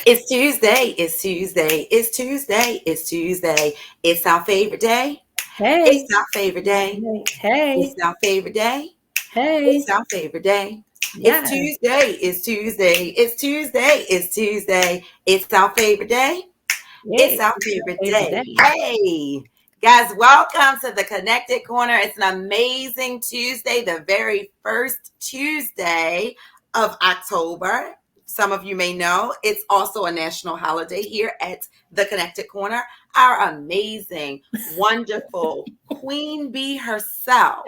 It's Tuesday. It's Tuesday. It's Tuesday. It's Tuesday. It's our favorite day. Hey, It's our favorite day. It's hey, our favorite day. hey, It's our favorite day. It's yes, Tuesday. It's Tuesday. It's Tuesday. It's Tuesday. It's our favorite day. It's yay, our it's your favorite favorite day. day. Hey, guys, welcome to the Connected Corner. It's an amazing Tuesday, the very first Tuesday of October. Some of you may know it's also a national holiday here at the Connected Corner. Our amazing, wonderful Queen Bee herself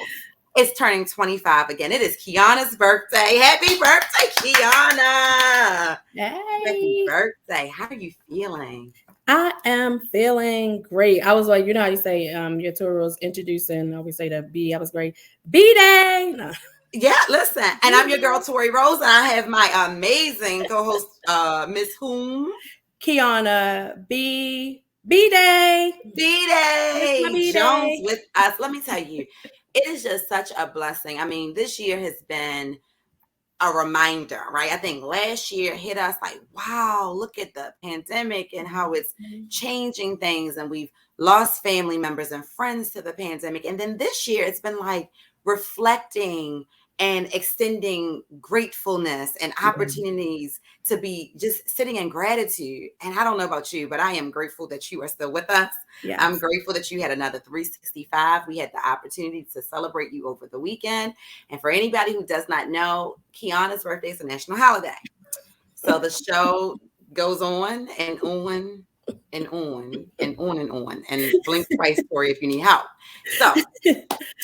is turning 25 again. It is Kiana's birthday. Happy birthday, Kiana! Happy Hey, birthday. How are you feeling? I am feeling great. I was like, you know how you say your tour was introducing, I always say the B, I was great. B-Day. No. Yeah, listen, and I'm your girl Tori Rose, and I have my amazing co-host, Miss Whom Kiana, B-Day. It's my B-Day Jones B-Day. with us. Let me tell you, it is just such a blessing. I mean, this year has been a reminder, right? I think last year hit us like, wow, look at the pandemic and how it's changing things, and we've lost family members and friends to the pandemic. And then this year, it's been like reflecting and extending gratefulness and Yeah. opportunities to be just sitting in gratitude. And I don't know about you, but I am grateful that you are still with us. I'm Yes. grateful that you had another 365. We had the opportunity to celebrate you over the weekend. And for anybody who does not know, Kiana's birthday is a national holiday. So the show goes on and on and on and on and on. And blink twice, Tori, if you need help. So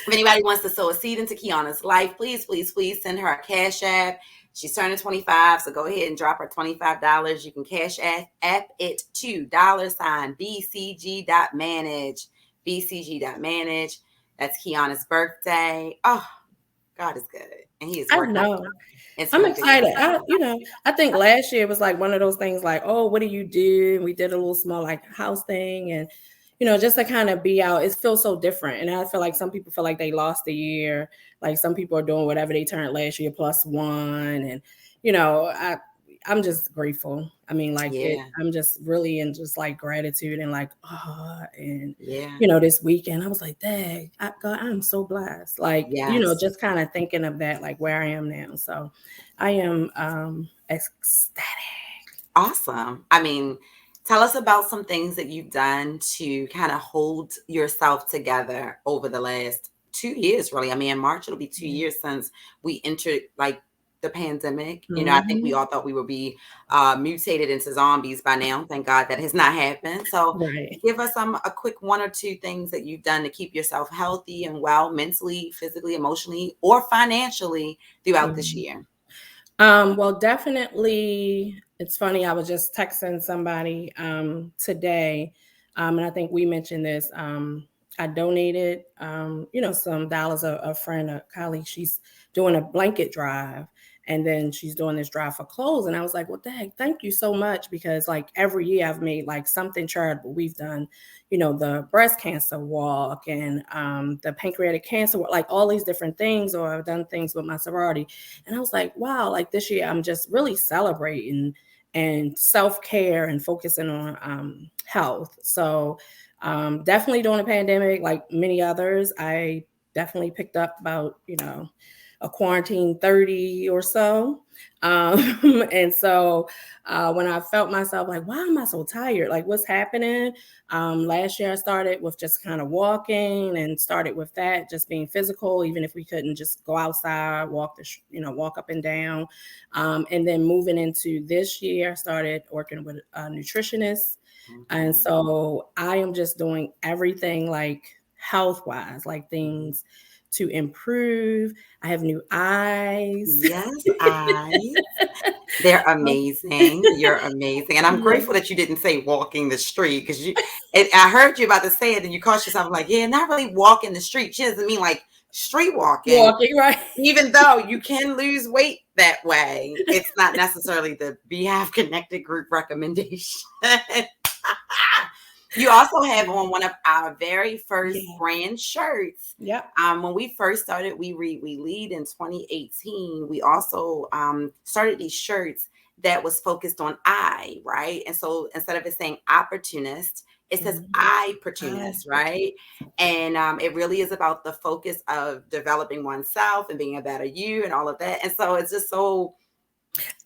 if anybody wants to sow a seed into Kiana's life, please, please, please send her a cash app. She's turning 25, so go ahead and drop her $25. You can cash app it to $BCG.manage. BCG.manage. That's Kiana's birthday. Oh, God is good. And he is I working out know. into I'm her big excited. birthday. I think last year was like one of those things like, oh, what do you do? We did a little small like house thing and just to kind of be out, it feels so different. And I feel like some people feel like they lost a year. Like some people are doing whatever they turned last year plus one. And, I'm just grateful. I mean, like Yeah, I'm just really in just like gratitude and like, and yeah, this weekend I was like, dang, God, I'm so blessed. Like, yes. just kind of thinking of that, like where I am now. So I am ecstatic. Awesome. I mean, tell us about some things that you've done to kind of hold yourself together over the last 2 years, really. I mean, in March, it'll be 2 years since we entered like the pandemic. I think we Mm-hmm. all thought we would be mutated into zombies by now. Thank God that has not happened. So Right. give us a quick one or two things that you've done to keep yourself healthy and well, mentally, physically, emotionally, or financially throughout this Mhm. year. Well, definitely. It's funny. I was just texting somebody today, and I think we mentioned this. I donated, some dollars. A friend, a colleague, she's doing a blanket drive, and then she's doing this drive for clothes. And I was like, "Well, dang, thank you so much," because like every year I've made like something charitable. We've done, the breast cancer walk and the pancreatic cancer walk, like all these different things, or I've done things with my sorority. And I was like, wow, like this year I'm just really celebrating and self-care and focusing on health. So definitely during the pandemic, like many others, I definitely picked up about, a quarantine 30 or so. And so when I felt myself like, why am I so tired? Like what's happening? Last year I started with just kind of walking and started with that, just being physical, even if we couldn't just go outside, walk up and down. And then moving into this year, I started working with a nutritionist. And Mhm. so I am just doing everything like health wise, like Mhm. things to improve. I have new eyes. Yes, they're amazing. You're amazing. And I'm Yeah. grateful that you didn't say walking the street because I heard you about to say it and you caught yourself like, yeah, not really walking the street. She doesn't mean like street walking, Walking, right? even though you can lose weight that way. It's not necessarily the Beehive Connected group recommendation. You also have on one of our very first Yeah. brand shirts. Yep. When we first started, we lead in 2018. We also started these shirts that was focused on I, right? And so instead of it saying opportunist, it says opportunist, right? And it really is about the focus of developing oneself and being a better you and all of that. And so it's just so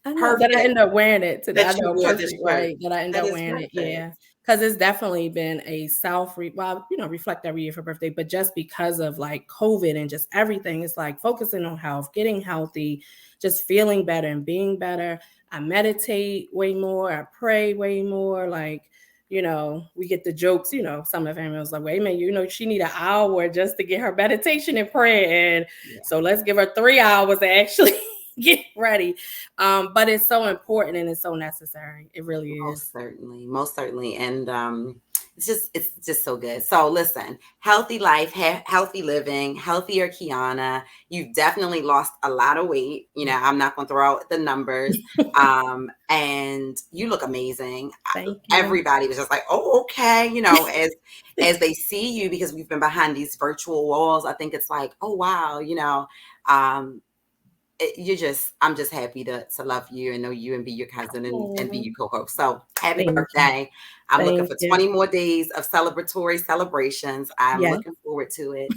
I know perfect that I end up wearing it today. I that you know, wore this perfect, shirt. right? That I end That up is wearing it, perfect. yeah. Because it's definitely been a reflect every year for birthday, but just because of like COVID and just everything, it's like focusing on health, getting healthy, just feeling better and being better. I meditate way more. I pray way more. Like, we get the jokes, some of the family was like, wait a minute, she need an hour just to get her meditation and prayer. And so let's give her 3 hours to actually get ready. But it's so important and it's so necessary. It really is. Most certainly. And it's just so good. So listen, healthy life, healthy living, healthier Kiana. You've definitely lost a lot of weight. I'm not going to throw out the numbers. And you look amazing. Thank you. Everybody was just like, oh, okay. As they see you, because we've been behind these virtual walls, I think it's like, oh, wow. I'm just happy to love you and know you and be your cousin and be your co-host. So happy birthday. I'm looking for 20 more days of celebratory celebrations. I'm looking forward to it.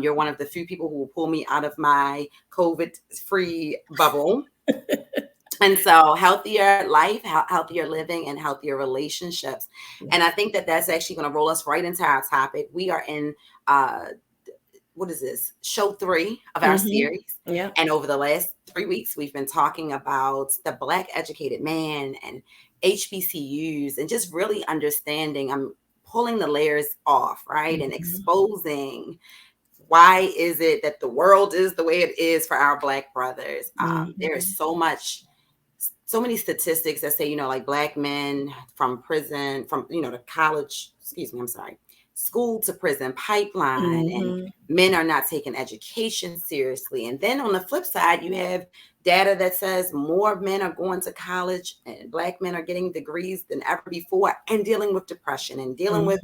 You're one of the few people who will pull me out of my COVID-free bubble. And so healthier life, healthier living, and healthier relationships. And I think that that's actually going to roll us right into our topic. We are in what is this? Show 3 of our series. Yeah. And over the last 3 weeks, we've been talking about the Black educated man and HBCUs and just really understanding. I'm pulling the layers off, right? And exposing why is it that the world is the way it is for our Black brothers. There's so many statistics that say, like Black men from prison, from, to college, school to prison pipeline, and men are not taking education seriously. And then on the flip side, you have data that says more men are going to college and Black men are getting degrees than ever before and dealing with depression and dealing with,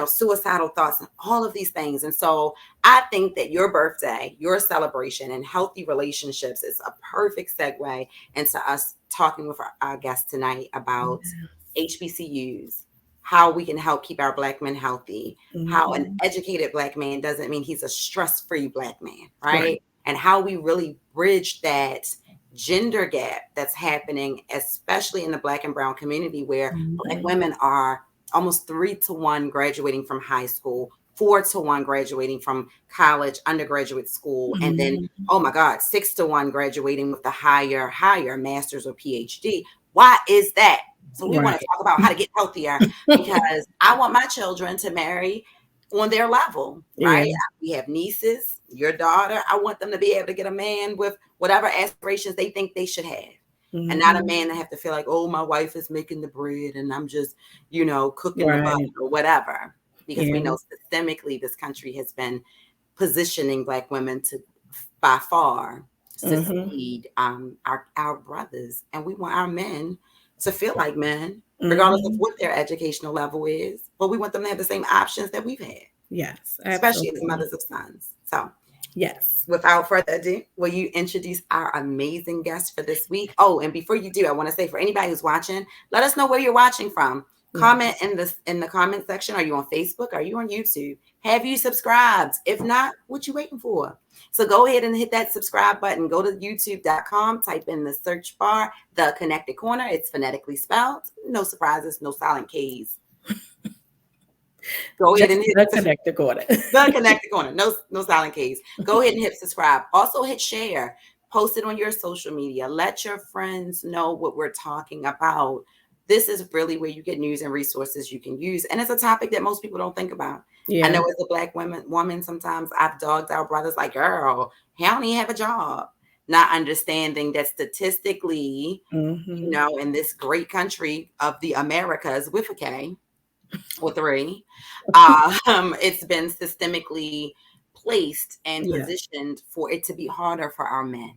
suicidal thoughts and all of these things. And so I think that your birthday, your celebration and healthy relationships is a perfect segue into us talking with our guest tonight about HBCUs, how we can help keep our Black men healthy, how an educated Black man doesn't mean he's a stress-free Black man, right? And how we really bridge that gender gap that's happening, especially in the Black and brown community, where Black women are almost 3-to-1 graduating from high school, 4-to-1 graduating from college, undergraduate school, and then, oh my God, 6-to-1 graduating with the higher master's or PhD. Why is that? So we want to talk about how to get healthier, because I want my children to marry on their level, right? We have nieces, your daughter. I want them to be able to get a man with whatever aspirations they think they should have. And not a man that have to feel like, oh, my wife is making the bread and I'm just, cooking the butter or whatever. Because we know systemically this country has been positioning Black women to, by far, succeed our brothers. And we want our men to feel like men, regardless of what their educational level is. But we want them to have the same options that we've had. Yes, especially as mothers of sons. So, yes. Without further ado, will you introduce our amazing guest for this week? Oh, and before you do, I want to say, for anybody who's watching, let us know where you're watching from. Comment in the comment section. Are you on Facebook? Are you on YouTube? Have you subscribed? If not, what you waiting for? So go ahead and hit that subscribe button. Go to youtube.com, type in the search bar, The Connected Corner. It's phonetically spelled. No surprises, no silent K's. Go ahead and hit the Connected Corner. The Connected Corner. No silent K's. Go ahead and hit subscribe. Also hit share. Post it on your social media. Let your friends know what we're talking about. This is really where you get news and resources you can use. And it's a topic that most people don't think about. I know as a Black woman, sometimes I've dogged our brothers like, girl, he don't even have a job. Not understanding that statistically, in this great country of the Americas with a K, or 3, it's been systemically placed and positioned for it to be harder for our men.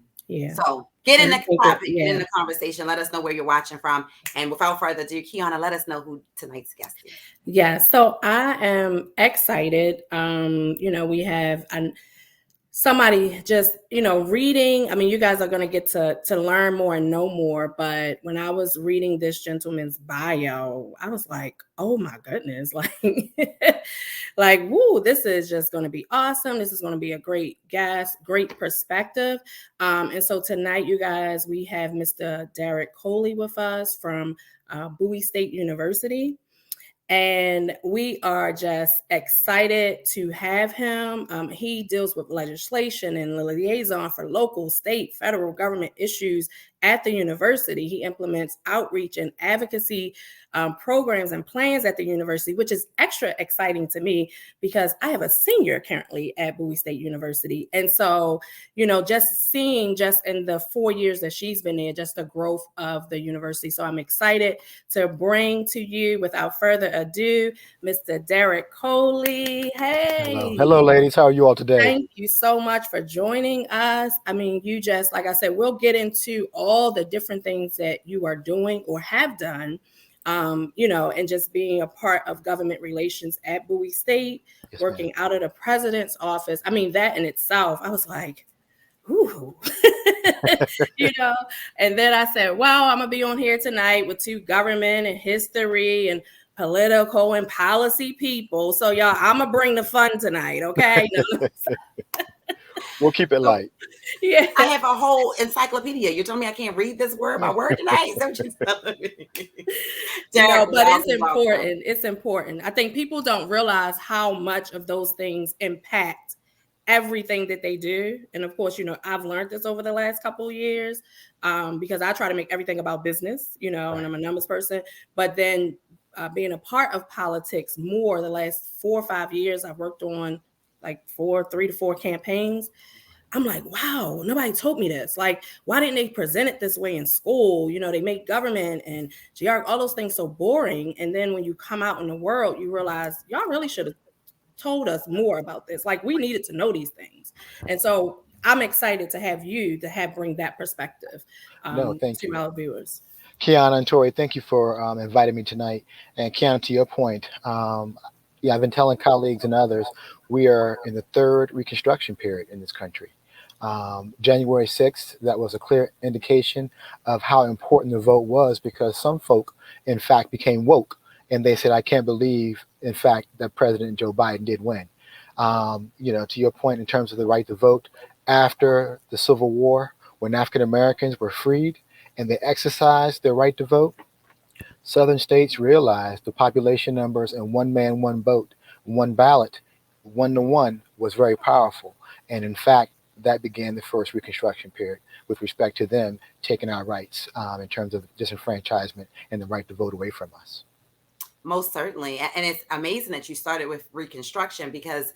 So get in the topic, get in the conversation. Let us know where you're watching from. And without further ado, Kiana, let us know who tonight's guest is. Yeah, so I am excited. We have somebody just, reading. I mean, you guys are going to get to learn more and know more. But when I was reading this gentleman's bio, I was like, oh my goodness, like, woo, this is just going to be awesome. This is going to be a great guest, great perspective. And so tonight, you guys, we have Mr. Derrick Coley with us from Bowie State University. And we are just excited to have him. He deals with legislation and the liaison for local, state, federal government issues at the university. He implements outreach and advocacy programs and plans at the university, which is extra exciting to me because I have a senior currently at Bowie State University. And so, just seeing just in the 4 years that she's been there, just the growth of the university. So I'm excited to bring to you, without further ado, Mr. Derrick Coley. Hey. Hello, ladies. How are you all today? Thank you so much for joining us. I mean, you just, like I said, we'll get into all the different things that you are doing or have done, and just being a part of government relations at Bowie State, yes, working out of the president's office. I mean, that in itself, I was like, ooh, and then I said, well, I'm going to be on here tonight with two government and history and political and policy people. So y'all, I'm going to bring the fun tonight. Okay. We'll keep it light. Yeah. I have a whole encyclopedia. You're telling me I can't read this word by word tonight? Is that what you're telling me? But it's important. It's important. I think people don't realize how much of those things impact everything that they do. And of course, I've learned this over the last couple of years because I try to make everything about business, right. And I'm a numbers person. But then being a part of politics more the last 4 or 5 years, I've worked on like 3 to 4 campaigns. I'm like, wow, nobody told me this. Like, why didn't they present it this way in school? They make government and all those things so boring. And then when you come out in the world, you realize y'all really should have told us more about this. Like, we needed to know these things. And so I'm excited to have you to bring that perspective to our viewers. Kiana and Tori, thank you for inviting me tonight. And Kiana, to your point, I've been telling colleagues and others, we are in the third Reconstruction period in this country. January 6th, that was a clear indication of how important the vote was, because some folk, in fact, became woke. And they said, I can't believe, in fact, that President Joe Biden did win. To your point, in terms of the right to vote, after the Civil War, when African Americans were freed and they exercised their right to vote, Southern states realized the population numbers and one man, one vote, one ballot, 1-to-1 was very powerful. And in fact, that began the first Reconstruction period with respect to them taking our rights in terms of disenfranchisement and the right to vote away from us. Most certainly. And it's amazing that you started with Reconstruction, because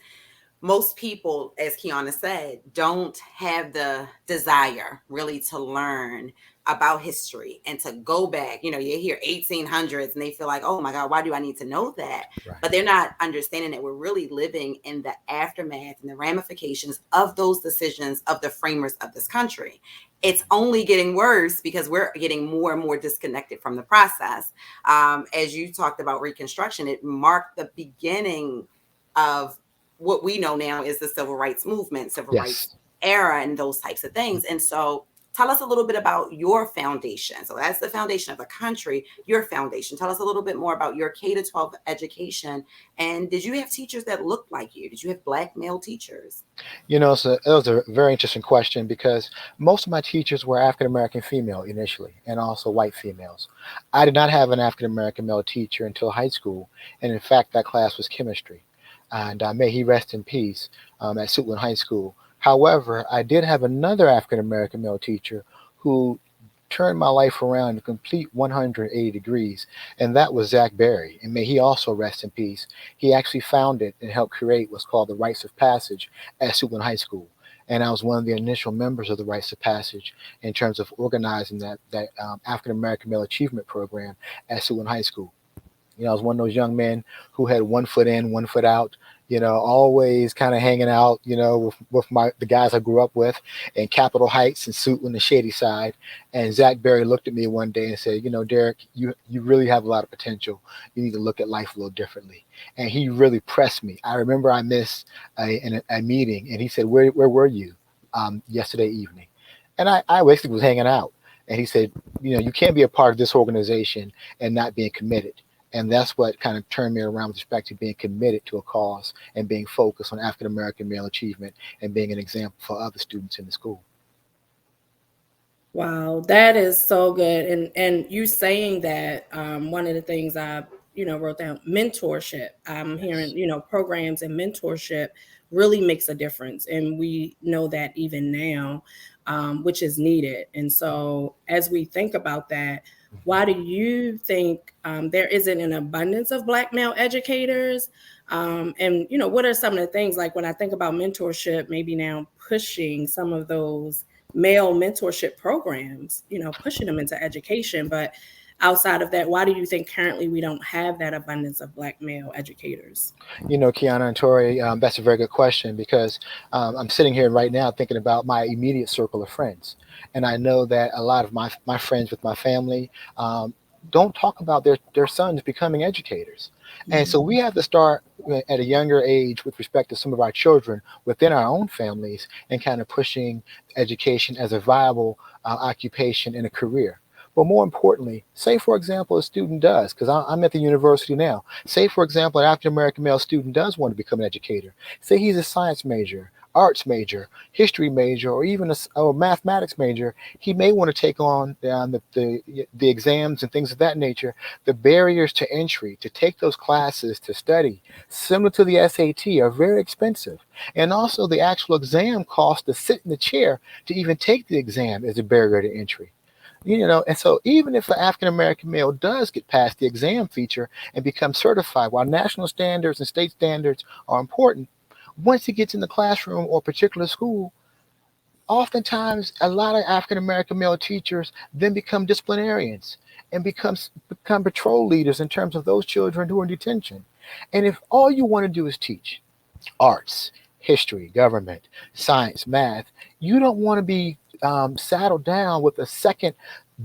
most people, as Kiana said, don't have the desire really to learn about history and to go back. You hear 1800s and they feel like, oh my God, why do I need to know that? Right. But they're not understanding that we're really living in the aftermath and the ramifications of those decisions of the framers of this country. It's only getting worse because we're getting more and more disconnected from the process. As you talked about Reconstruction, it marked the beginning of what we know now is the civil rights movement, civil rights era, and those types of things. And so tell us a little bit about your foundation. So that's the foundation of the country, your foundation. Tell us a little bit more about your K-12 education. And did you have teachers that looked like you? Did you have Black male teachers? So it was a very interesting question, because most of my teachers were African-American female initially, and also white females. I did not have an African-American male teacher until high school. And in fact, that class was chemistry. And may he rest in peace at Suitland High School. However, I did have another African-American male teacher who turned my life around a complete 180 degrees, and that was Zach Berry. And may he also rest in peace. He actually founded and helped create what's called the Rites of Passage at Suitland High School. And I was one of the initial members of the Rites of Passage in terms of organizing that African-American Male Achievement Program at Suitland High School. I was one of those young men who had 1 foot in, 1 foot out, always kind of hanging out, with the guys I grew up with in Capitol Heights and Suitland, the shady side. And Zach Berry looked at me one day and said, Derrick, you really have a lot of potential. You need to look at life a little differently. And he really pressed me. I remember I missed a meeting, and he said, where were you yesterday evening? And I basically was hanging out. And he said, you can't be a part of this organization and not being committed. And that's what kind of turned me around with respect to being committed to a cause and being focused on African American male achievement and being an example for other students in the school. Wow, that is so good. And you saying that, one of the things I, wrote down, mentorship. I'm hearing, programs and mentorship really makes a difference. And we know that even now, which is needed. And so as we think about that, why do you think there isn't an abundance of Black male educators? And, what are some of the things, like when I think about mentorship, maybe now pushing some of those male mentorship programs, pushing them into education. But outside of that, why do you think currently we don't have that abundance of Black male educators? Kiana and Tori, that's a very good question, because I'm sitting here right now thinking about my immediate circle of friends. And I know that a lot of my friends with my family don't talk about their sons becoming educators. And so we have to start at a younger age with respect to some of our children within our own families and kind of pushing education as a viable occupation and a career. But more importantly, say, for example, a student does, because I'm at the university now. Say, for example, an African American male student does want to become an educator. Say he's a science major, arts major, history major, or even a mathematics major. He may want to take on the exams and things of that nature. The barriers to entry to take those classes to study, similar to the SAT, are very expensive. And also the actual exam cost to sit in the chair to even take the exam is a barrier to entry. And so even if an African American male does get past the exam feature and become certified, while national standards and state standards are important, once he gets in the classroom or particular school, oftentimes a lot of African American male teachers then become disciplinarians and become patrol leaders in terms of those children who are in detention. And if all you want to do is teach arts, history, government, science, math, you don't want to be saddled down with a second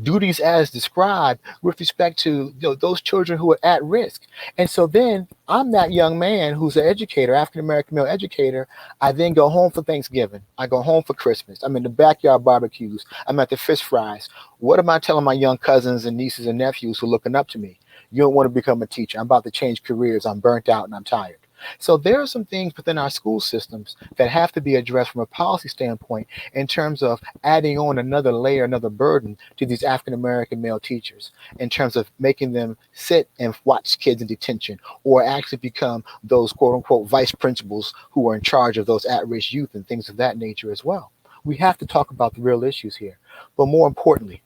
duties as described with respect to those children who are at risk. And so then I'm that young man who's an educator, African American male educator. I then go home for Thanksgiving. I go home for Christmas. I'm in the backyard barbecues. I'm at the fish fries. What am I telling my young cousins and nieces and nephews who are looking up to me? You don't want to become a teacher. I'm about to change careers. I'm burnt out and I'm tired. So there are some things within our school systems that have to be addressed from a policy standpoint in terms of adding on another layer, another burden to these African American male teachers, in terms of making them sit and watch kids in detention or actually become those quote unquote vice principals who are in charge of those at-risk youth and things of that nature as well. We have to talk about the real issues here. But more importantly,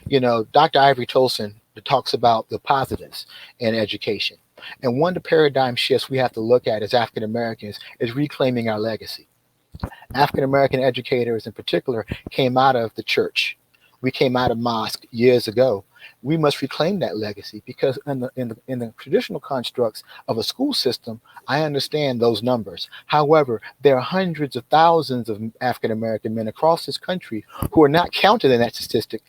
Dr. Ivory Tolson talks about the positives in education. And one of the paradigm shifts we have to look at as African Americans is reclaiming our legacy. African American educators in particular came out of the church. We came out of mosque years ago. We must reclaim that legacy, because in the traditional constructs of a school system, I understand those numbers. However, there are hundreds of thousands of African American men across this country who are not counted in that statistic.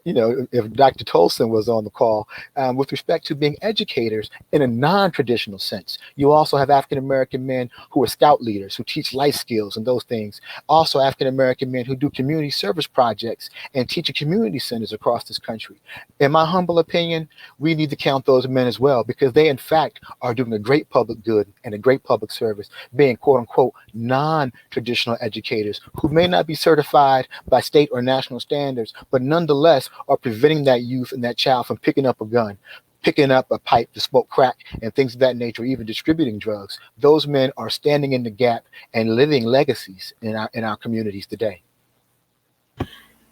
If Dr. Tolson was on the call, with respect to being educators in a non-traditional sense. You also have African American men who are scout leaders, who teach life skills and those things. Also African American men who do community service projects and teach at community centers across this country. In my humble opinion, we need to count those men as well, because they in fact are doing a great public good and a great public service, being quote unquote non-traditional educators who may not be certified by state or national standards, but nonetheless are preventing that youth and that child from picking up a gun, picking up a pipe to smoke crack and things of that nature, or even distributing drugs. Those men are standing in the gap and living legacies in our communities today.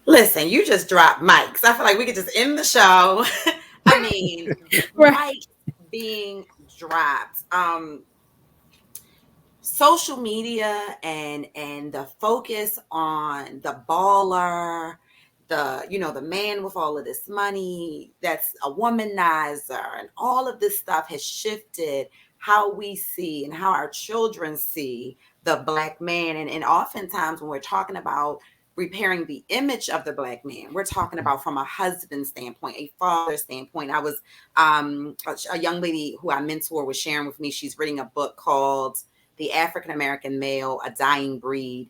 Listen, you just dropped mics. I feel like we could just end the show. I mean, Right. mics being dropped. Social media and the focus on the baller, the man with all of this money, that's a womanizer, and all of this stuff has shifted how we see and how our children see the Black man. And oftentimes when we're talking about repairing the image of the Black man, we're talking about from a husband standpoint, a father standpoint. I was a young lady who I mentor was sharing with me. She's reading a book called The African American Male, A Dying Breed.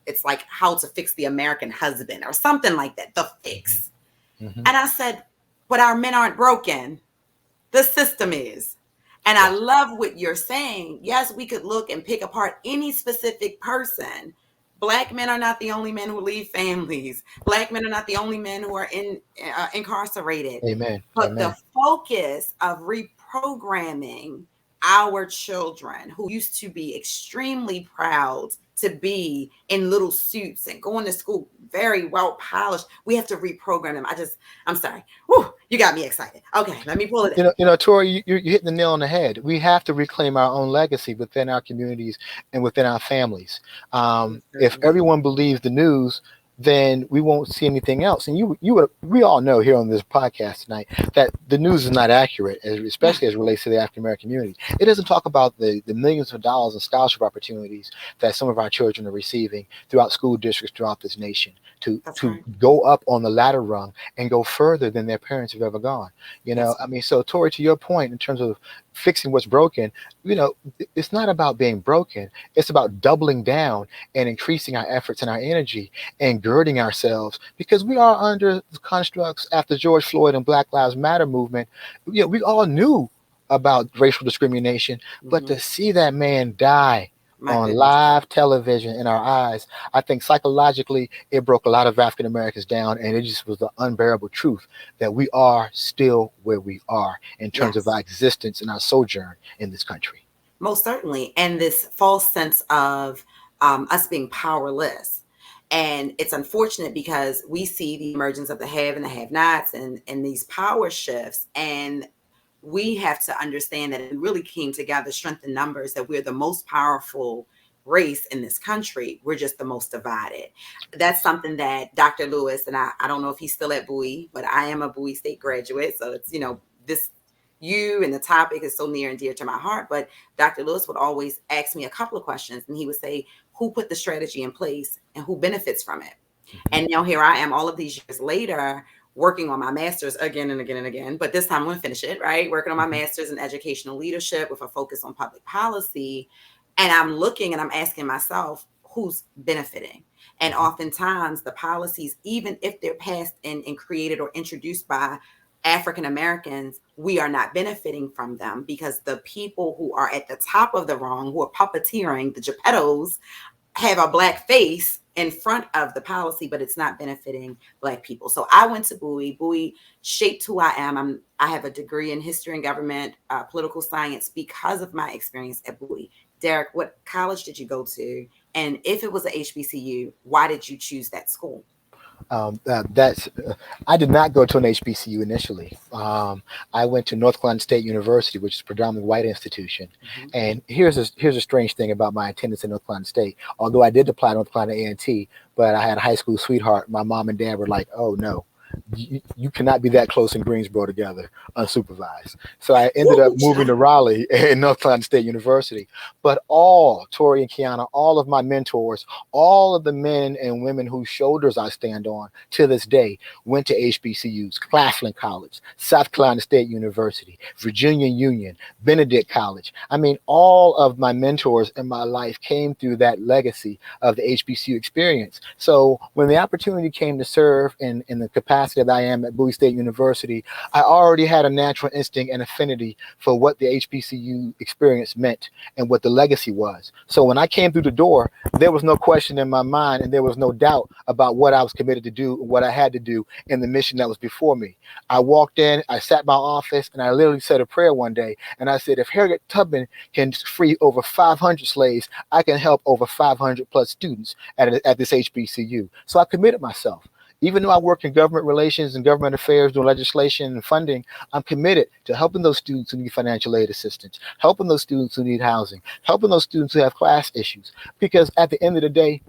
It's like how to fix the American husband or something like that, the fix. And I said, but our men aren't broken. The system is. And I love what you're saying. Yes, we could look and pick apart any specific person. Black men are not the only men who leave families. Black men are not the only men who are incarcerated. Amen. But Amen. the focus of reprogramming our children who used to be extremely proud to be in little suits and going to school very well polished, we have to reprogram them. I'm sorry. Whew, you got me excited. Okay, let me pull it in. Tori, you're hitting the nail on the head. We have to reclaim our own legacy within our communities and within our families. If everyone believes the news, then we won't see anything else. And we all know here on this podcast tonight that the news is not accurate, especially as it relates to the African American community. It doesn't talk about the millions of dollars in scholarship opportunities that some of our children are receiving throughout school districts throughout this nation to go up on the ladder rung and go further than their parents have ever gone. So Tori, to your point, in terms of fixing what's broken, it's not about being broken. It's about doubling down and increasing our efforts and our energy and girding ourselves, because we are under the constructs after George Floyd and Black Lives Matter movement. We all knew about racial discrimination, but to see that man die live television in our eyes, I think psychologically it broke a lot of African Americans down, and it just was the unbearable truth that we are still where we are in terms of our existence and our sojourn in this country. Most certainly. And this false sense of us being powerless. And it's unfortunate because we see the emergence of the have and the have-nots and these power shifts. And we have to understand that it really came together, strength in numbers, that we're the most powerful race in this country. We're just the most divided. That's something that Dr. Lewis, and I don't know if he's still at Bowie, but I am a Bowie State graduate. So it's, you and the topic is so near and dear to my heart. But Dr. Lewis would always ask me a couple of questions, and he would say, who put the strategy in place and who benefits from it? And now here I am all of these years later, working on my master's again and again and again, but this time I'm going to finish it, right? Working on my master's in educational leadership with a focus on public policy. And I'm looking and I'm asking myself, who's benefiting? And oftentimes the policies, even if they're passed and created or introduced by African Americans, we are not benefiting from them because the people who are at the top of the rung, who are puppeteering, the Geppettos, have a Black face in front of the policy, but it's not benefiting Black people. So I went to Bowie. Bowie shaped who I am. I have a degree in history and government, political science, because of my experience at Bowie. Derrick, what college did you go to? And if it was a HBCU, why did you choose that school? I did not go to an HBCU initially. I went to North Carolina State University, which is a predominantly white institution. And here's a strange thing about my attendance at North Carolina State. Although I did apply to North Carolina A&T, but I had a high school sweetheart. My mom and dad were like, "Oh no, you cannot be that close in Greensboro together unsupervised." So I ended up moving to Raleigh and North Carolina State University. But Tori and Kiana, all of my mentors, all of the men and women whose shoulders I stand on to this day went to HBCUs, Claflin College, South Carolina State University, Virginia Union, Benedict College. I mean, all of my mentors in my life came through that legacy of the HBCU experience. So when the opportunity came to serve in the capacity that I am at Bowie State University, I already had a natural instinct and affinity for what the HBCU experience meant and what the legacy was. So when I came through the door, there was no question in my mind and there was no doubt about what I was committed to do, what I had to do, and the mission that was before me. I walked in, I sat in my office, and I literally said a prayer one day, and I said, if Harriet Tubman can free over 500 slaves, I can help over 500 plus students at this HBCU. So I committed myself. Even though I work in government relations and government affairs, doing legislation and funding, I'm committed to helping those students who need financial aid assistance, helping those students who need housing, helping those students who have class issues. Because at the end of the day,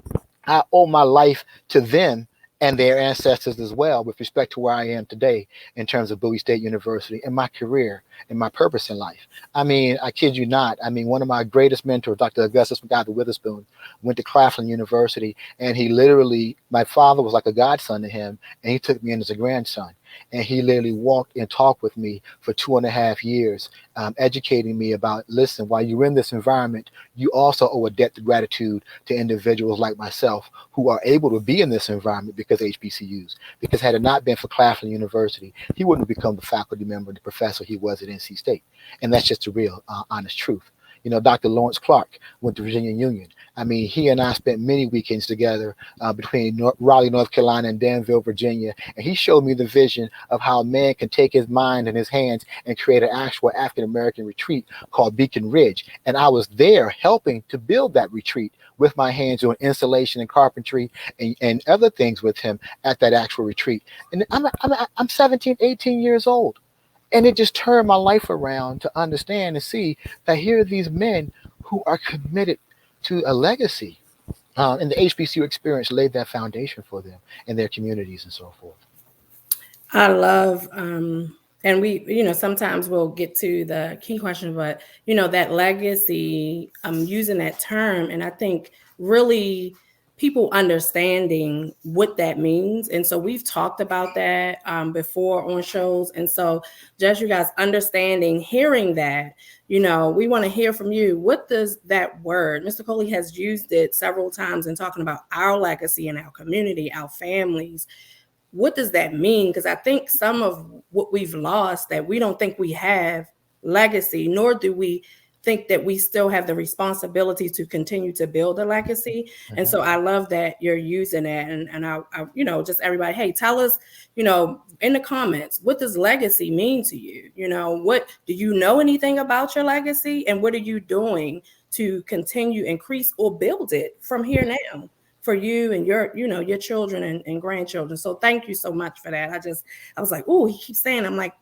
I owe my life to them and their ancestors as well with respect to where I am today in terms of Bowie State University and my career and my purpose in life. I mean, I kid you not. I mean, one of my greatest mentors, Dr. Augustus MacArthur Witherspoon, went to Claflin University, and he literally, my father was like a godson to him, and he took me in as a grandson. And he literally walked and talked with me for 2.5 years, educating me about, listen, while you're in this environment, you also owe a debt of gratitude to individuals like myself who are able to be in this environment because of HBCUs. Because had it not been for Claflin University, he wouldn't have become the faculty member, the professor he was at NC State. And that's just the real, honest truth. You know, Dr. Lawrence Clark went to Virginia Union. I mean, he and I spent many weekends together between Raleigh, North Carolina, and Danville, Virginia. And he showed me the vision of how a man can take his mind in his hands and create an actual African-American retreat called Beacon Ridge. And I was there helping to build that retreat with my hands doing installation and carpentry and other things with him at that actual retreat. And I'm 17, 18 years old. And it just turned my life around to understand and see that here are these men who are committed to a legacy. And the HBCU experience laid that foundation for them and their communities and so forth. I love, and we, sometimes we'll get to the key question, but, that legacy, I'm using that term, and I think really people understanding what that means. And so we've talked about that before on shows. And so just you guys understanding, hearing that, we want to hear from you. What does that word, Mr. Coley has used it several times in talking about our legacy in our community, our families. What does that mean? Because I think some of what we've lost, that we don't think we have legacy, nor do we think that we still have the responsibility to continue to build a legacy. Mm-hmm. And so I love that you're using that. And I just everybody, hey, tell us, in the comments, what does legacy mean to you? What do you know anything about your legacy? And what are you doing to continue, increase, or build it from here now for you and your children and grandchildren? So thank you so much for that. I was like, oh, he keeps saying, I'm like,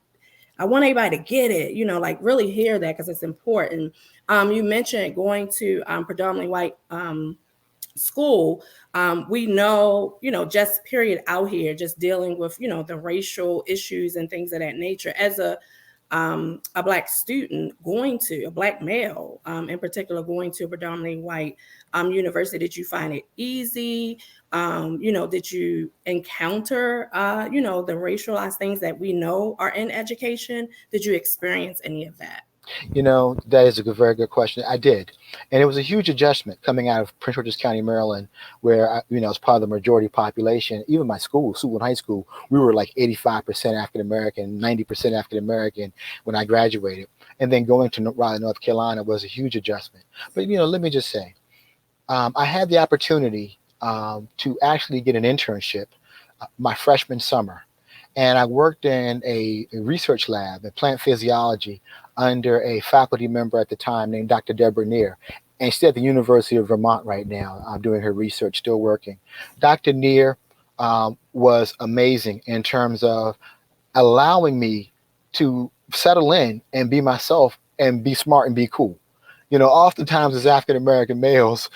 I want everybody to get it, like really hear that because it's important. You mentioned going to predominantly white school. We know, just period out here, just dealing with, the racial issues and things of that nature. As a Black student a Black male in particular, going to a predominantly white university, did you find it easy? Did you encounter, the racialized things that we know are in education? Did you experience any of that? That is a very good question. I did. And it was a huge adjustment coming out of Prince George's County, Maryland, where, as part of the majority population, even my school, Sewell High School, we were like 85% African-American, 90% African-American when I graduated. And then going to Raleigh, North Carolina was a huge adjustment. But, let me just say, I had the opportunity to actually get an internship my freshman summer. And I worked in a research lab in plant physiology under a faculty member at the time named Dr. Deborah Neer. And she's at the University of Vermont right now. I'm doing her research, still working. Dr. Neer was amazing in terms of allowing me to settle in and be myself and be smart and be cool. Oftentimes as African-American males,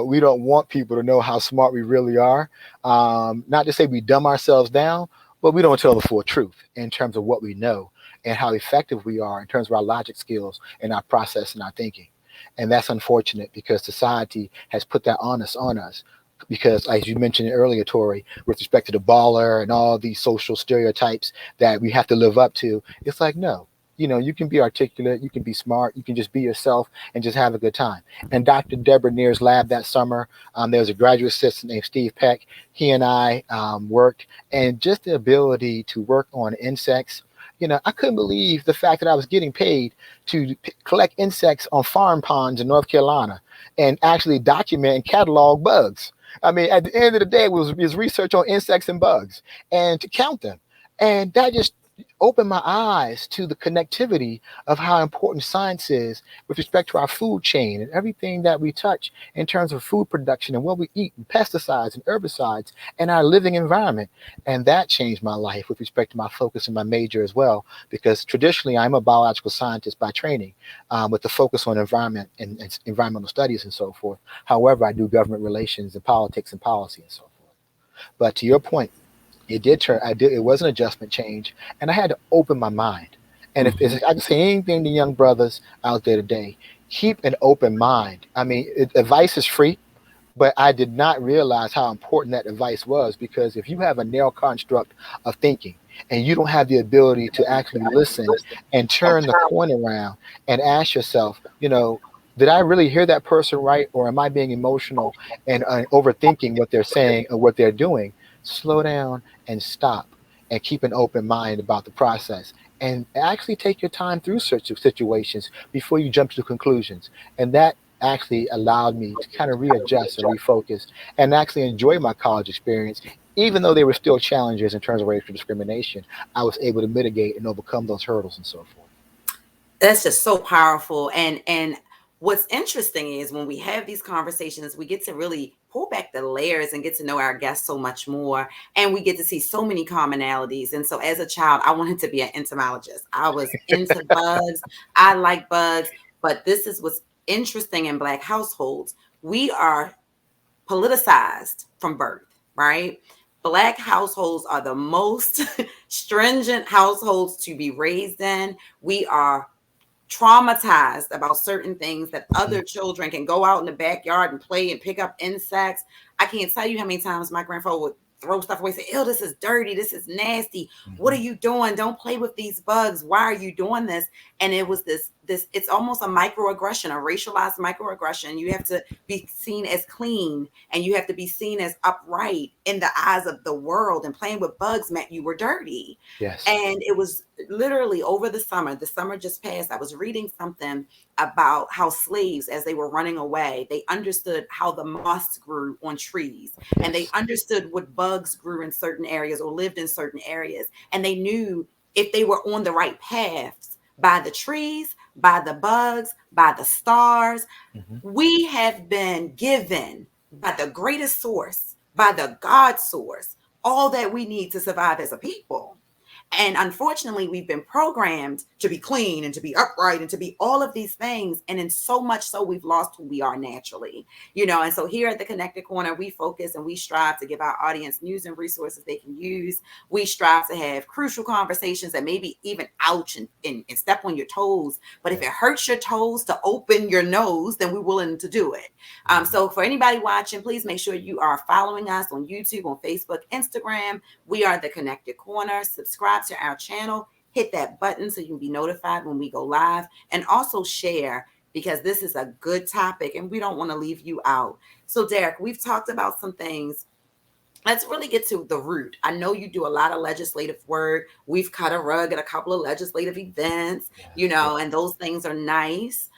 we don't want people to know how smart we really are. Not to say we dumb ourselves down, but we don't tell the full truth in terms of what we know and how effective we are in terms of our logic skills and our process and our thinking. And that's unfortunate because society has put that on us. Because as you mentioned earlier, Tori, with respect to the baller and all these social stereotypes that we have to live up to, it's like, no. You can be articulate, you can be smart, you can just be yourself and just have a good time. And Dr. Deborah Neer's lab that summer, there was a graduate assistant named Steve Peck. He and I worked, and just the ability to work on insects. I couldn't believe the fact that I was getting paid to collect insects on farm ponds in North Carolina and actually document and catalog bugs. I mean, at the end of the day, it was research on insects and bugs and to count them. And that just opened my eyes to the connectivity of how important science is with respect to our food chain and everything that we touch in terms of food production and what we eat and pesticides and herbicides and our living environment. And that changed my life with respect to my focus and my major as well, because traditionally I'm a biological scientist by training with the focus on environment and environmental studies and so forth. However, I do government relations and politics and policy and so forth. But to your point, it did turn. I did. It was an adjustment change, and I had to open my mind. And if I can say anything to young brothers out there today, keep an open mind. I mean, advice is free, but I did not realize how important that advice was, because if you have a narrow construct of thinking and you don't have the ability to actually listen and turn the coin around and ask yourself, did I really hear that person right, or am I being emotional and overthinking what they're saying or what they're doing? Slow down and stop and keep an open mind about the process, and actually take your time through such situations before you jump to conclusions. And that actually allowed me to kind of readjust and refocus and actually enjoy my college experience. Even though there were still challenges in terms of racial discrimination, I was able to mitigate and overcome those hurdles and so forth. That's just so powerful. And what's interesting is when we have these conversations, we get to really pull back the layers and get to know our guests so much more. And we get to see so many commonalities. And so as a child, I wanted to be an entomologist. I was into bugs. I like bugs. But this is what's interesting in Black households. We are politicized from birth, right? Black households are the most stringent households to be raised in. We are traumatized about certain things that other children can go out in the backyard and play and pick up insects. I can't tell you how many times my grandfather would throw stuff away, say, "Ew, this is dirty. This is nasty. What are you doing? Don't play with these bugs. Why are you doing this?" And it was this, it's almost a microaggression, a racialized microaggression. You have to be seen as clean and you have to be seen as upright in the eyes of the world. And playing with bugs meant you were dirty. Yes. And it was literally over the summer just passed, I was reading something about how slaves, as they were running away, they understood how the moss grew on trees, and they understood what bugs grew in certain areas or lived in certain areas. And they knew if they were on the right paths by the trees, by the bugs, by the stars. We have been given by the greatest source, by the God source, all that we need to survive as a people. And unfortunately, we've been programmed to be clean and to be upright and to be all of these things. And in so much so, we've lost who we are naturally, And so here at the Connected Corner, we focus and we strive to give our audience news and resources they can use. We strive to have crucial conversations that maybe even ouch and step on your toes. But if it hurts your toes to open your nose, then we're willing to do it. So for anybody watching, please make sure you are following us on YouTube, on Facebook, Instagram. We are the Connected Corner. Subscribe to our channel, hit that button so you can be notified when we go live, and also share, because this is a good topic and we don't want to leave you out. So Derrick, we've talked about some things. Let's really get to the root. I know you do a lot of legislative work. We've cut a rug at a couple of legislative events, and those things are nice.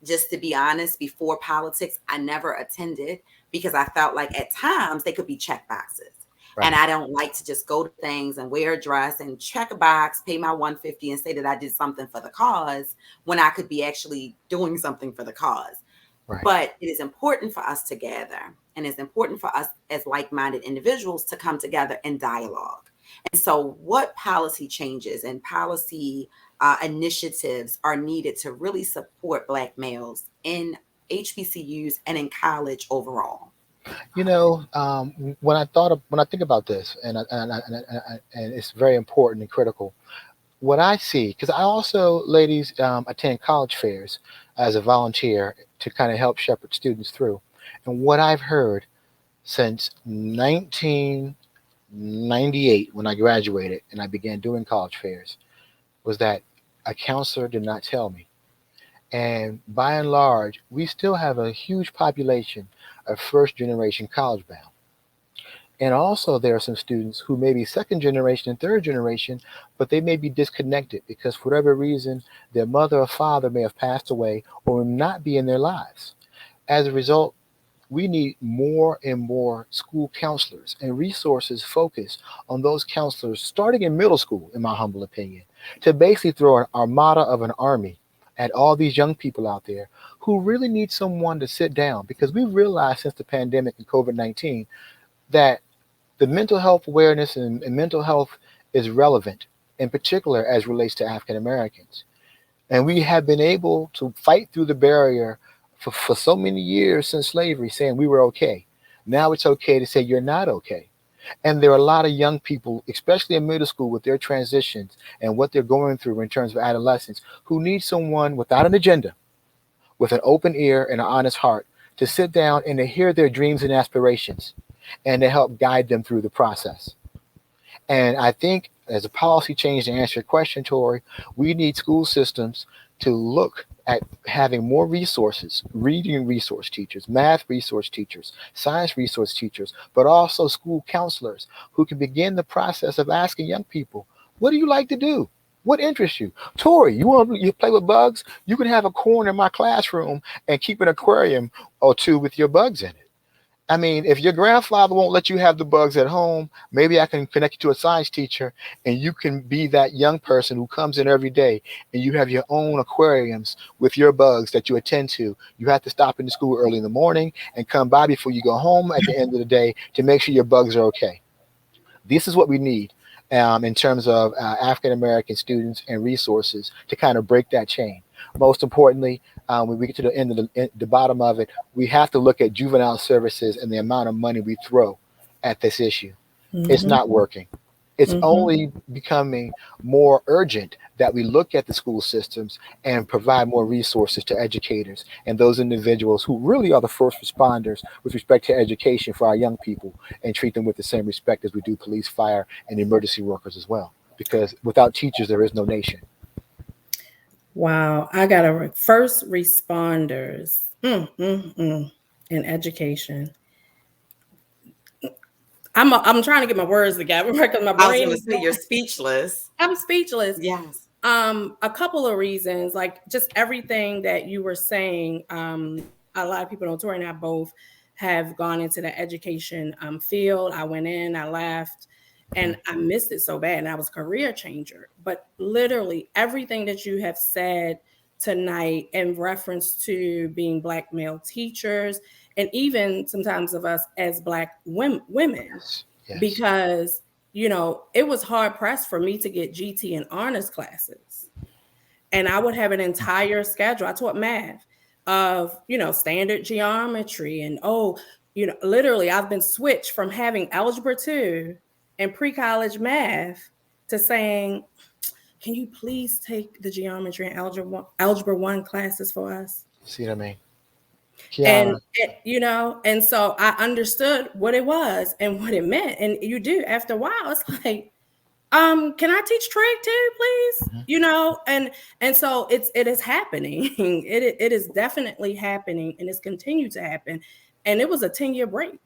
Just to be honest, before politics, I never attended because I felt like at times they could be check boxes. Right. And I don't like to just go to things and wear a dress and check a box, pay my $150 and say that I did something for the cause when I could be actually doing something for the cause. Right. But it is important for us to gather, and it's important for us as like-minded individuals to come together and dialogue. And so what policy changes and policy initiatives are needed to really support Black males in HBCUs and in college overall? When I think about this, and it's very important and critical, what I see, because I also, ladies, attend college fairs as a volunteer to kind of help shepherd students through. And what I've heard since 1998, when I graduated and I began doing college fairs, was that a counselor did not tell me. And by and large, we still have a huge population of first generation college bound. And also there are some students who may be second generation and third generation, but they may be disconnected because for whatever reason, their mother or father may have passed away or will not be in their lives. As a result, we need more and more school counselors, and resources focus on those counselors starting in middle school, in my humble opinion, to basically throw an armada of an army at all these young people out there who really need someone to sit down, because we've realized since the pandemic and COVID-19 that the mental health awareness and mental health is relevant, in particular as relates to African Americans. And we have been able to fight through the barrier for so many years since slavery, saying we were okay. Now it's okay to say you're not okay. And there are a lot of young people, especially in middle school, with their transitions and what they're going through in terms of adolescence, who need someone without an agenda, with an open ear and an honest heart, to sit down and to hear their dreams and aspirations and to help guide them through the process. And I think as a policy change to answer your question, Tori, we need school systems to look at having more resources, reading resource teachers, math resource teachers, science resource teachers, but also school counselors who can begin the process of asking young people, what do you like to do? What interests you? Tori, you play with bugs? You can have a corner in my classroom and keep an aquarium or two with your bugs in it. I mean, if your grandfather won't let you have the bugs at home, maybe I can connect you to a science teacher and you can be that young person who comes in every day and you have your own aquariums with your bugs that you attend to. You have to stop into school early in the morning and come by before you go home at the end of the day to make sure your bugs are okay. This is what we need in terms of African American students and resources to kind of break that chain. Most importantly, when we get to the end of the bottom of it, we have to look at juvenile services and the amount of money we throw at this issue. It's not working. It's only becoming more urgent that we look at the school systems and provide more resources to educators and those individuals who really are the first responders with respect to education for our young people, and treat them with the same respect as we do police, fire, and emergency workers as well. Because without teachers, there is no nation. Wow, I got a first responders in education. I'm trying to get my words together because my I was brain going to is say you're speechless. I'm speechless. Yes. A couple of reasons, like just everything that you were saying. A lot of people know Tori and I both have gone into the education field. I went in, I left, and I missed it so bad. And I was a career changer. But literally everything that you have said tonight in reference to being Black male teachers, and even sometimes of us as Black women, Yes. because it was hard pressed for me to get GT and honors classes. And I would have an entire schedule. I taught math of, standard geometry and, literally I've been switched from having algebra 2 and pre-college math to saying, can you please take the geometry and algebra 1 classes for us? See what I mean? And and so I understood what it was and what it meant. And you do after a while, it's like, can I teach trig too, please? And so it is happening. It is definitely happening, and it's continued to happen. And it was a 10-year break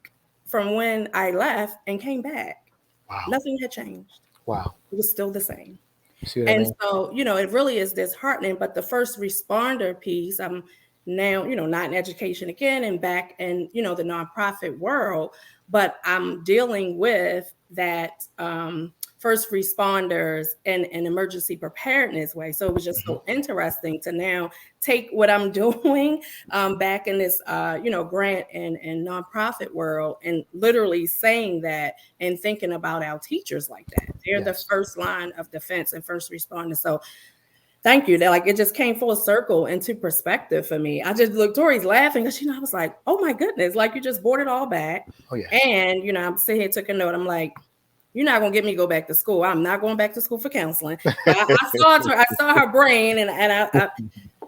from when I left and came back. Wow. Nothing had changed. Wow. It was still the same. See what I mean? So, it really is disheartening. But the first responder piece, I'm now, not in education again and back in, the nonprofit world, but I'm dealing with that first responders and an emergency preparedness way. So it was just so interesting to now take what I'm doing back in this, grant and nonprofit world, and literally saying that and thinking about our teachers like that. They're the first line of defense and first responders. So thank you. That it just came full circle into perspective for me. I just looked, Tori's laughing because I was like, oh my goodness, you just brought it all back. Oh yeah. And I'm sitting here, took a note. I'm like, you're not gonna get me to go back to school. I'm not going back to school for counseling. I saw her brain, and I'm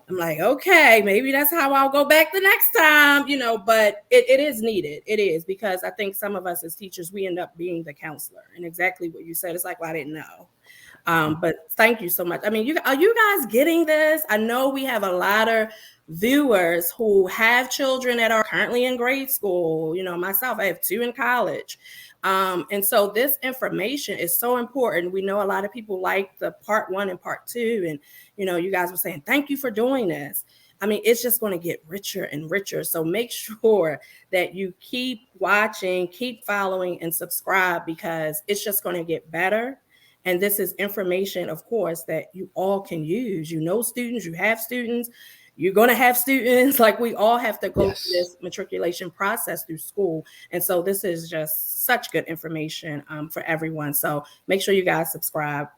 like, okay, maybe that's how I'll go back the next time, but it is needed. It is, because I think some of us as teachers, we end up being the counselor, and exactly what you said. It's like, well, I didn't know. But thank you so much. I mean, are you guys getting this? I know we have a lot of viewers who have children that are currently in grade school. Myself, I have 2 in college. And so this information is so important. We know a lot of people like the part 1 and part 2. And, you guys were saying, thank you for doing this. I mean, it's just going to get richer and richer. So make sure that you keep watching, keep following, and subscribe, because it's just going to get better. And this is information, of course, that you all can use. Students, you have students, you're going to have students. We all have to go through this matriculation process through school. And so this is just such good information for everyone. So make sure you guys subscribe.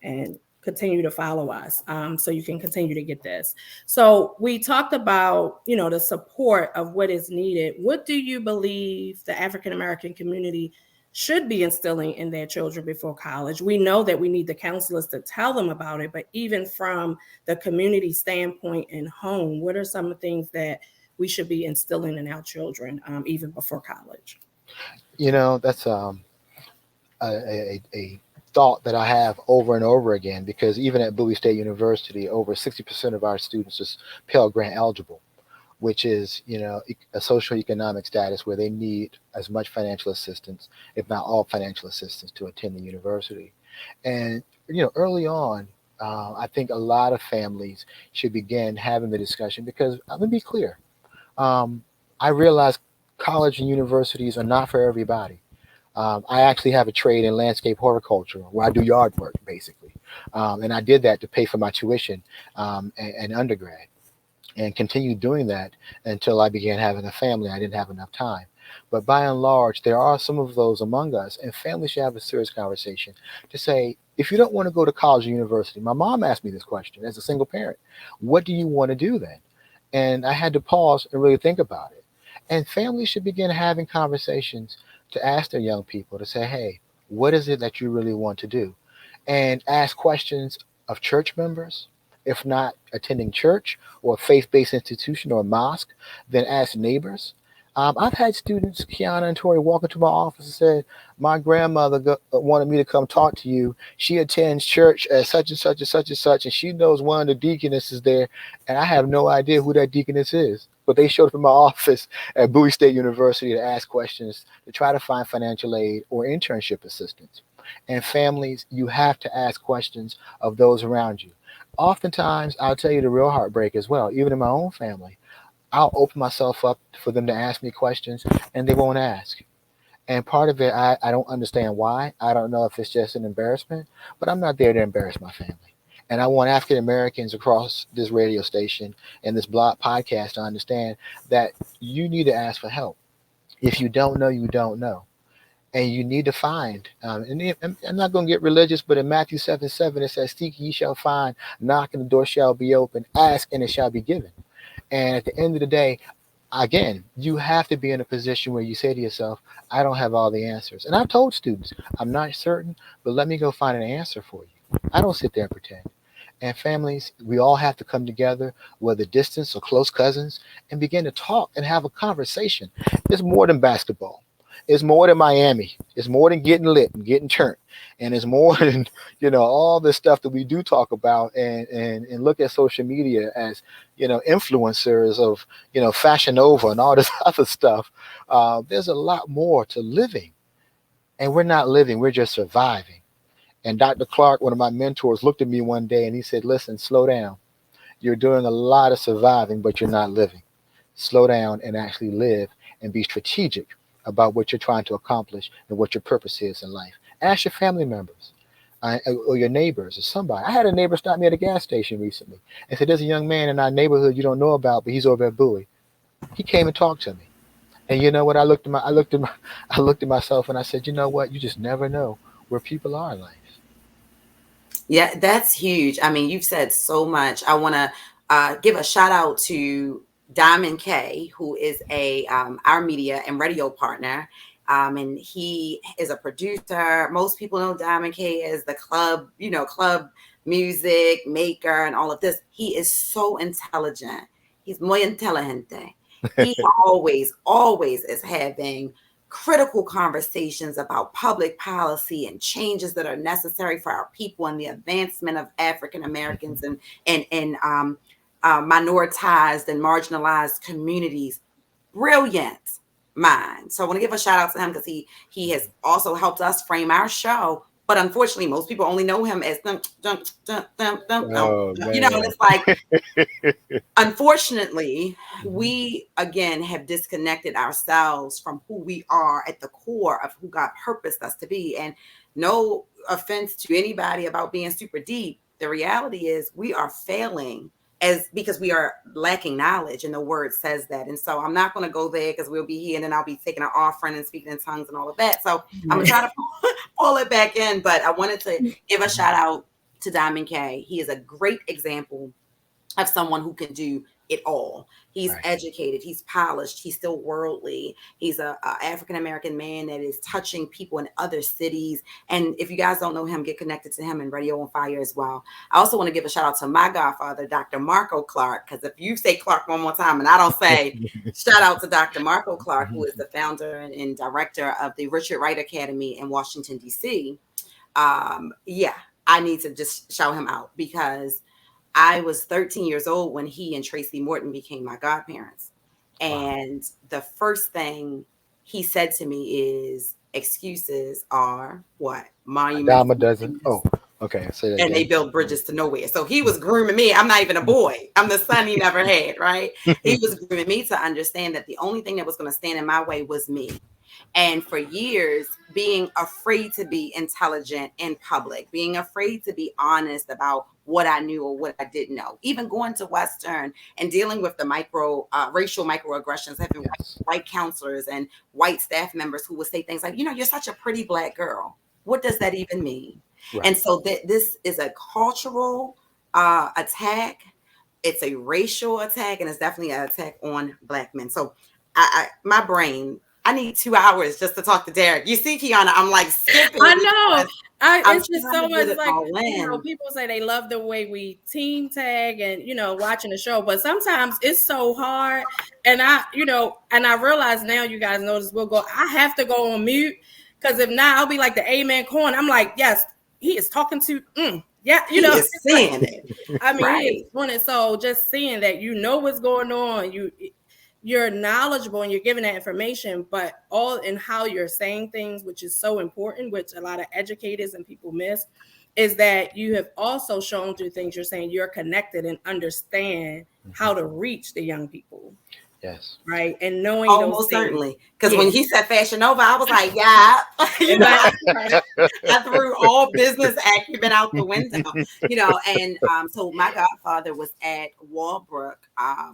And continue to follow us, so you can continue to get this. So we talked about, the support of what is needed. What do you believe the African American community should be instilling in their children before college? We know that we need the counselors to tell them about it, but even from the community standpoint and home, what are some of the things that we should be instilling in our children, even before college? That's a thought that I have over and over again, because even at Bowie State University, over 60% of our students is Pell Grant eligible, which is, a socioeconomic status where they need as much financial assistance, if not all financial assistance, to attend the university. And, early on, I think a lot of families should begin having the discussion, because let me be clear. I realize college and universities are not for everybody. I actually have a trade in landscape horticulture where I do yard work, basically. And I did that to pay for my tuition and undergrad, and continued doing that until I began having a family. I didn't have enough time. But by and large, there are some of those among us, and families should have a serious conversation to say, if you don't want to go to college or university, my mom asked me this question as a single parent, what do you want to do then? And I had to pause and really think about it. And families should begin having conversations to ask their young people to say, hey, what is it that you really want to do? And ask questions of church members. If not attending church or a faith-based institution or a mosque, then ask neighbors. I've had students, Kiana and Tori, walk into my office and said, my grandmother wanted me to come talk to you. She attends church at such and such and such and such, and she knows one of the deaconesses there, and I have no idea who that deaconess is. But they showed up in my office at Bowie State University to ask questions, to try to find financial aid or internship assistance. And families, you have to ask questions of those around you. Oftentimes, I'll tell you the real heartbreak as well, even in my own family. I'll open myself up for them to ask me questions, and they won't ask. And part of it, I don't understand why. I don't know if it's just an embarrassment, but I'm not there to embarrass my family. And I want African Americans across this radio station and this blog podcast to understand that you need to ask for help. If you don't know, you don't know. And you need to find, I'm not going to get religious, but in Matthew 7:7, it says, seek ye shall find, knock and the door shall be open, ask and it shall be given. And at the end of the day, again, you have to be in a position where you say to yourself, I don't have all the answers. And I've told students, I'm not certain, but let me go find an answer for you. I don't sit there and pretend. And families, we all have to come together, whether distance or close cousins, and begin to talk and have a conversation. It's more than basketball. It's more than Miami. It's more than getting lit and getting turned. And it's more than, all this stuff that we do talk about and look at social media as, influencers of, Fashion Nova and all this other stuff. There's a lot more to living. And we're not living, we're just surviving. And Dr. Clark, one of my mentors, looked at me one day and he said, listen, slow down. You're doing a lot of surviving, but you're not living. Slow down and actually live and be strategic about what you're trying to accomplish and what your purpose is in life. Ask your family members or your neighbors or somebody. I had a neighbor stop me at a gas station recently and said, there's a young man in our neighborhood you don't know about, but he's over at Bowie. He came and talked to me. And you know what? I looked at myself and I said, you know what? You just never know where people are in life. Yeah, that's huge. I mean, you've said so much. I want to give a shout out to Diamond K, who is our media and radio partner. And he is a producer. Most people know Diamond K as the club music maker and all of this. He is so intelligent. He's muy inteligente. He always is having critical conversations about public policy and changes that are necessary for our people and the advancement of African Americans and minoritized and marginalized communities. Brilliant mind. So I want to give a shout out to him because he has also helped us frame our show. But unfortunately, most people only know him as it's like, unfortunately, we again have disconnected ourselves from who we are at the core of who God purposed us to be. And no offense to anybody about being super deep. The reality is we are failing because we are lacking knowledge, and the word says that. And so I'm not going to go there because we'll be here and then I'll be taking an offering and speaking in tongues and all of that. So I'm going to try to pull it back in, but I wanted to give a shout out to Diamond K. He is a great example of someone who can do it all. He's educated, he's polished, he's still worldly. He's a African-American man that is touching people in other cities. And if you guys don't know him, get connected to him and Radio on Fire as well. I also want to give a shout out to my godfather, Dr. Marco Clark, because if you say Clark one more time and I don't say shout out to Dr. Marco Clark, who is the founder and director of the Richard Wright Academy in Washington, D.C. I need to just shout him out because I was 13 years old when he and Tracy Morton became my godparents. And the first thing he said to me is, excuses are what? Monuments. Dime a dozen. Oh, okay. Say that and again. They build bridges to nowhere. So he was grooming me. I'm not even a boy. I'm the son he never had, right? He was grooming me to understand that the only thing that was going to stand in my way was me. And for years, being afraid to be intelligent in public, being afraid to be honest about what I knew or what I didn't know, even going to Western and dealing with the racial microaggressions, having white counselors and white staff members who would say things like, you're such a pretty Black girl. What does that even mean? Right. And so this is a cultural attack. It's a racial attack, and it's definitely an attack on Black men. So I need 2 hours just to talk to Derrick. You see, Kiana, I'm like skipping. I know. It's just so much like, people say they love the way we team tag and, watching the show, but sometimes it's so hard. And I realize now, you guys notice I have to go on mute because if not, I'll be like the amen corn. I'm like, yes, he is talking to, he is saying it. I mean, he is doing it. So just seeing that, what's going on, you're knowledgeable and you're giving that information, but all in how you're saying things, which is so important, which a lot of educators and people miss, is that you have also shown through things you're saying you're connected and understand how to reach the young people. Yes. Right. And knowing most certainly. Because when he said Fashion Nova, I was like, I threw all business acumen out the window, and so my godfather was at Walbrook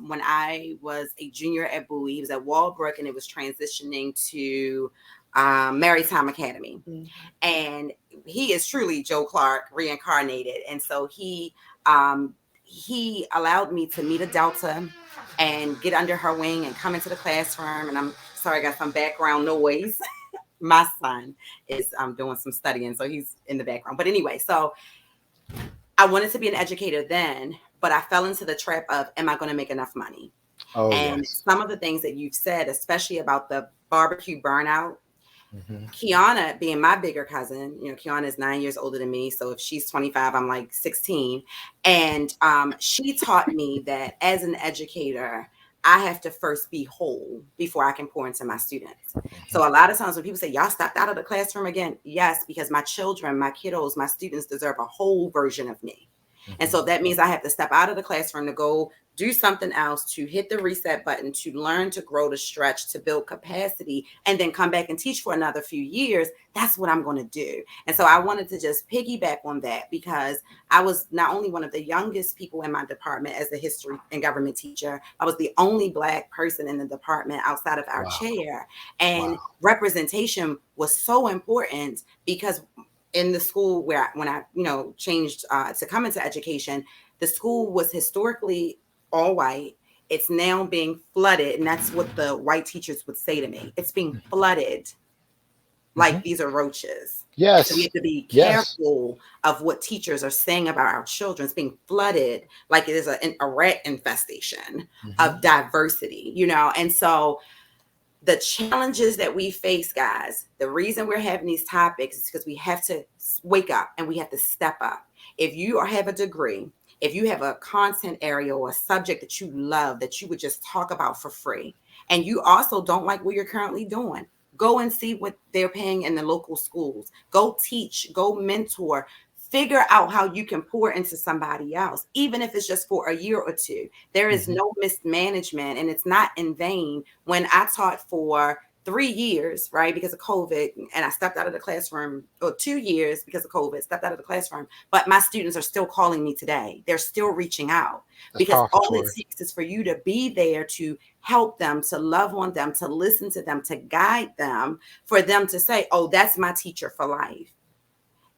when I was a junior at Bowie. He was at Walbrook and it was transitioning to Maritime Academy. Mm-hmm. And he is truly Joe Clark reincarnated. And so he allowed me to meet a Delta and get under her wing and come into the classroom. And I'm sorry, I got some background noise. My son is doing some studying, so he's in the background. But anyway, so I wanted to be an educator then, but I fell into the trap of, am I going to make enough money? Some of the things that you've said, especially about the barbecue burnout, Kiana being my bigger cousin, Kiana is 9 years older than me. So if she's 25, I'm like 16. And she taught me that as an educator, I have to first be whole before I can pour into my students. So a lot of times when people say, y'all stepped out of the classroom again, yes, because my children, my kiddos, my students deserve a whole version of me. And so that means I have to step out of the classroom to go do something else, to hit the reset button, to learn, to grow, to stretch, to build capacity, and then come back and teach for another few years. That's what I'm going to do. And so I wanted to just piggyback on that because I was not only one of the youngest people in my department as a history and government teacher, I was the only Black person in the department outside of our chair. And representation was so important because in the school when I changed to come into education, the school was historically all white. It's now being flooded, and that's what the white teachers would say to me. It's being flooded like these are roaches. Yes. So we have to be careful of what teachers are saying about our children. It's being flooded like it is a rat infestation of diversity, and so the challenges that we face, guys, the reason we're having these topics is because we have to wake up and we have to step up. If you have a degree, if you have a content area or a subject that you love, that you would just talk about for free, and you also don't like what you're currently doing, go and see what they're paying in the local schools. Go teach, go mentor, figure out how you can pour into somebody else, even if it's just for a year or two. There is no mismanagement, and it's not in vain. When I taught for 3 years, right, because of COVID, and I stepped out of the classroom, or 2 years because of COVID, stepped out of the classroom, but my students are still calling me today. They're still reaching out. Because all it takes is for you to be there to help them, to love on them, to listen to them, to guide them, for them to say, oh, that's my teacher for life.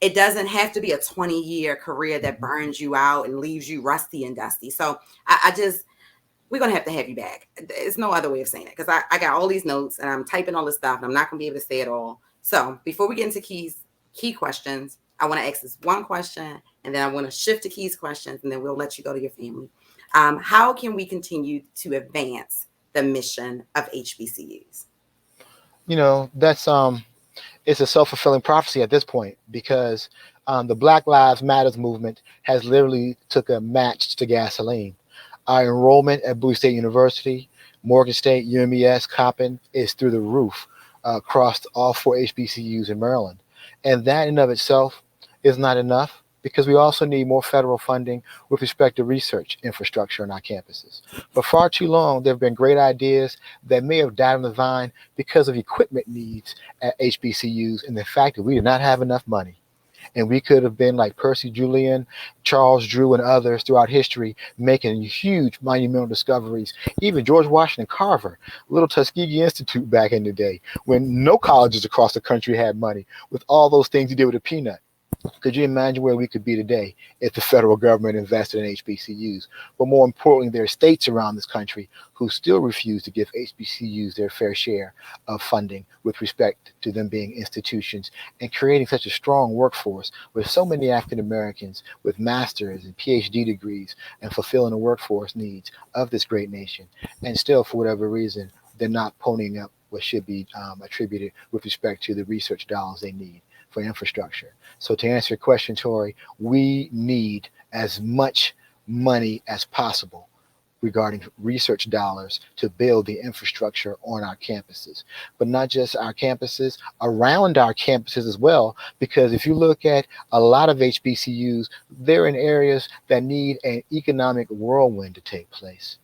it doesn't have to be a 20-year career that burns you out and leaves you rusty and dusty. So we're going to have you back. There's no other way of saying it, because I got all these notes and I'm typing all this stuff and I'm not going to be able to say it all. So before we get into key questions, I want to ask this one question, and then I want to shift to Key's questions, and then we'll let you go to your family. How can we continue to advance the mission of HBCUs? That's it's a self-fulfilling prophecy at this point, because the Black Lives Matters movement has literally took a match to gasoline. Our enrollment at Bowie State University, Morgan State, UMES, Coppin is through the roof across all 4 HBCUs in Maryland. And that in of itself is not enough, because we also need more federal funding with respect to research infrastructure on our campuses. For far too long, there have been great ideas that may have died on the vine because of equipment needs at HBCUs and the fact that we did not have enough money. And we could have been like Percy Julian, Charles Drew, and others throughout history, making huge monumental discoveries. Even George Washington Carver, Little Tuskegee Institute back in the day, when no colleges across the country had money, with all those things he did with a peanut. Could you imagine where we could be today if the federal government invested in HBCUs? But more importantly, there are states around this country who still refuse to give HBCUs their fair share of funding with respect to them being institutions, and creating such a strong workforce with so many African Americans with masters and PhD degrees and fulfilling the workforce needs of this great nation. And still, for whatever reason, they're not ponying up what should be attributed with respect to the research dollars they need for infrastructure. So to answer your question, Tori, we need as much money as possible regarding research dollars to build the infrastructure on our campuses, but not just our campuses, around our campuses as well, because if you look at a lot of HBCUs, they're in areas that need an economic whirlwind to take place,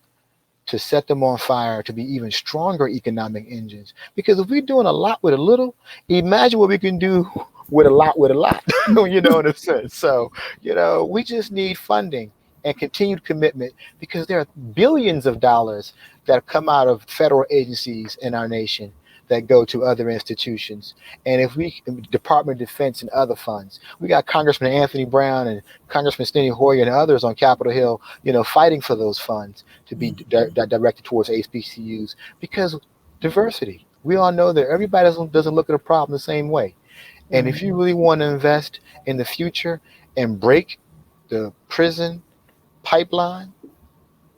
to set them on fire, to be even stronger economic engines. Because if we're doing a lot with a little, imagine what we can do with a lot, in a sense. So, we just need funding and continued commitment, because there are billions of dollars that come out of federal agencies in our nation that go to other institutions. And if we, Department of Defense and other funds, we got Congressman Anthony Brown and Congressman Steny Hoyer and others on Capitol Hill, fighting for those funds to be directed towards HBCUs, because diversity. We all know that everybody doesn't look at a problem the same way. And if you really want to invest in the future and break the prison pipeline,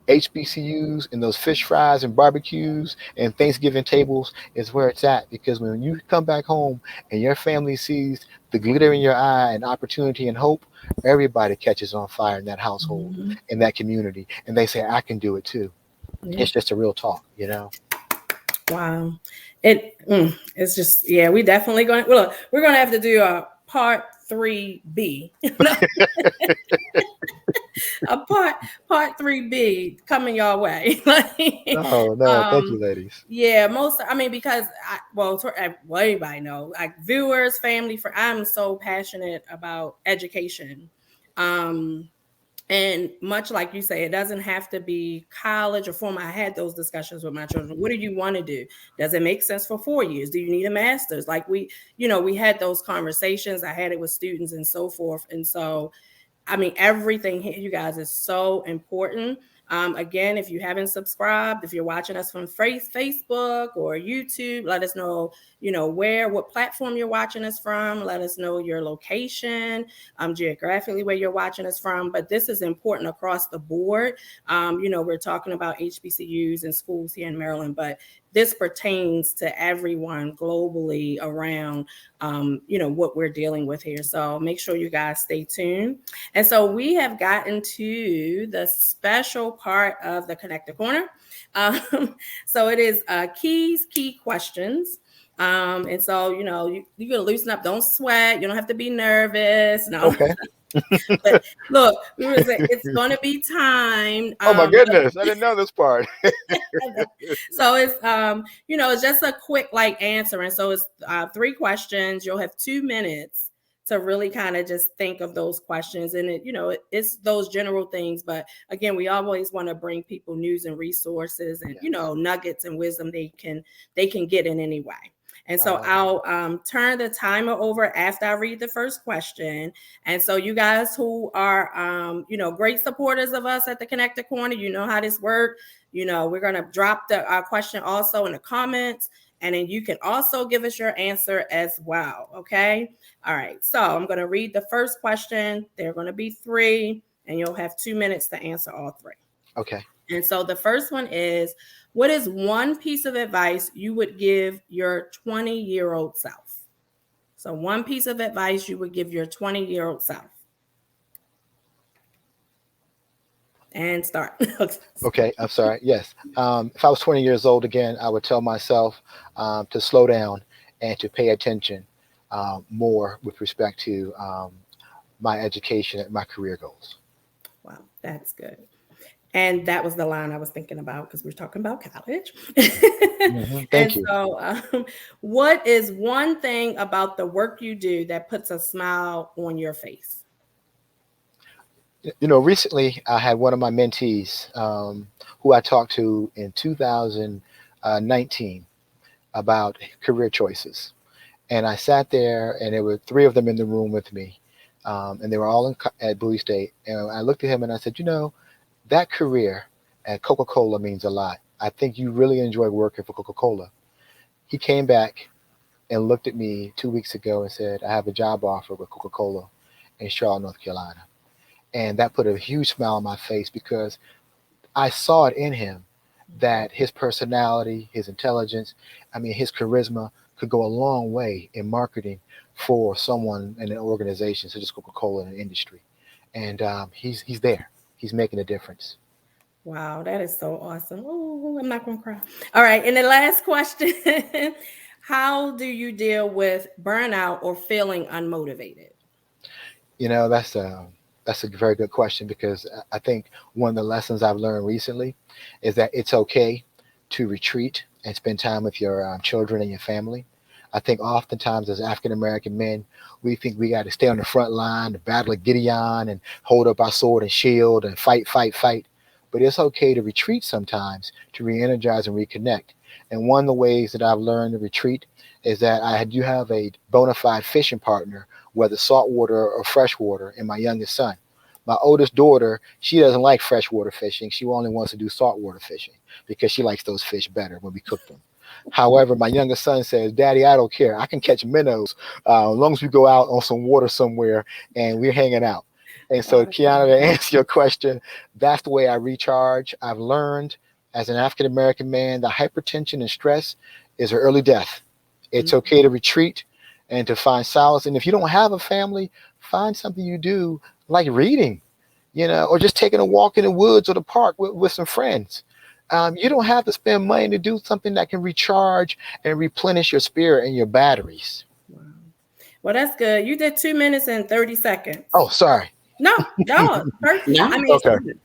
HBCUs and those fish fries and barbecues and Thanksgiving tables is where it's at. Because when you come back home and your family sees the glitter in your eye and opportunity and hope, everybody catches on fire in that household, in that community. And they say, I can do it too. Yeah. It's just a real talk, Wow. It's just, we definitely we're going to have to do a part 3B. A part 3B coming your way. Oh no, thank you, ladies. Yeah, because everybody know, like viewers, family, I'm so passionate about education. And much like you say, it doesn't have to be college or formal. I had those discussions with my children. What do you want to do? Does it make sense for 4 years? Do you need a master's? Like we had those conversations. I had it with students and so forth. And so, everything here, you guys, is so important. Again, if you haven't subscribed, if you're watching us from Facebook or YouTube, let us know, what platform you're watching us from. Let us know your location, geographically where you're watching us from. But this is important across the board. We're talking about HBCUs and schools here in Maryland, but this pertains to everyone globally around, what we're dealing with here. So make sure you guys stay tuned. And so we have gotten to the special part of the Connector Corner. So it is key questions. And so, you're going to loosen up. Don't sweat. You don't have to be nervous. No. Okay. But look, it's going to be timed. Oh my goodness, I didn't know this part. So it's it's just a quick answer, and so it's 3 questions. You'll have 2 minutes to really kind of just think of those questions, and it's those general things. But again, we always want to bring people news and resources, and nuggets and wisdom they can get in any way. And so I'll turn the timer over after I read the first question. And so you guys who are, great supporters of us at the Connected Corner, you know how this works. We're going to drop the question also in the comments. And then you can also give us your answer as well. Okay. All right. So I'm going to read the first question. There are going to be 3, and you'll have 2 minutes to answer all 3. Okay. And so the first one is, what is one piece of advice you would give your 20-year-old self? So one piece of advice you would give your 20-year-old self. And start. Okay, I'm sorry. Yes. If I was 20 years old again, I would tell myself to slow down and to pay attention more with respect to my education and my career goals. Wow, that's good. And that was the line I was thinking about because we're talking about college. Thank you. So what is one thing about the work you do that puts a smile on your face? Recently I had one of my mentees who I talked to in 2019 about career choices. And I sat there, and there were 3 of them in the room with me. And they were all at Bowie State. And I looked at him and I said, that career at Coca-Cola means a lot. I think you really enjoy working for Coca-Cola. He came back and looked at me 2 weeks ago and said, I have a job offer with Coca-Cola in Charlotte, North Carolina. And that put a huge smile on my face because I saw it in him that his personality, his intelligence, his charisma could go a long way in marketing for someone in an organization such as Coca-Cola in the industry. And he's there. He's making a difference. Wow, that is so awesome. Oh, I'm not going to cry. All right. And the last question, how do you deal with burnout or feeling unmotivated? That's a very good question, because I think one of the lessons I've learned recently is that it's okay to retreat and spend time with your children and your family. I think oftentimes as African-American men, we think we got to stay on the front line, the battle of Gideon, and hold up our sword and shield and fight. But it's okay to retreat sometimes to re-energize and reconnect. And one of the ways that I've learned to retreat is that I do have a bona fide fishing partner, whether saltwater or freshwater, in my youngest son. My oldest daughter, she doesn't like freshwater fishing. She only wants to do saltwater fishing because she likes those fish better when we cook them. However, my youngest son says, Daddy, I don't care. I can catch minnows as long as we go out on some water somewhere and we're hanging out. And so, Kiana, to answer your question, that's the way I recharge. I've learned as an African-American man that hypertension and stress is an early death. It's okay to retreat and to find solace. And if you don't have a family, find something you do like reading, or just taking a walk in the woods or the park with some friends. You don't have to spend money to do something that can recharge and replenish your spirit and your batteries. Wow. Well, that's good. You did 2 minutes and 30 seconds. Oh, sorry. No. Okay.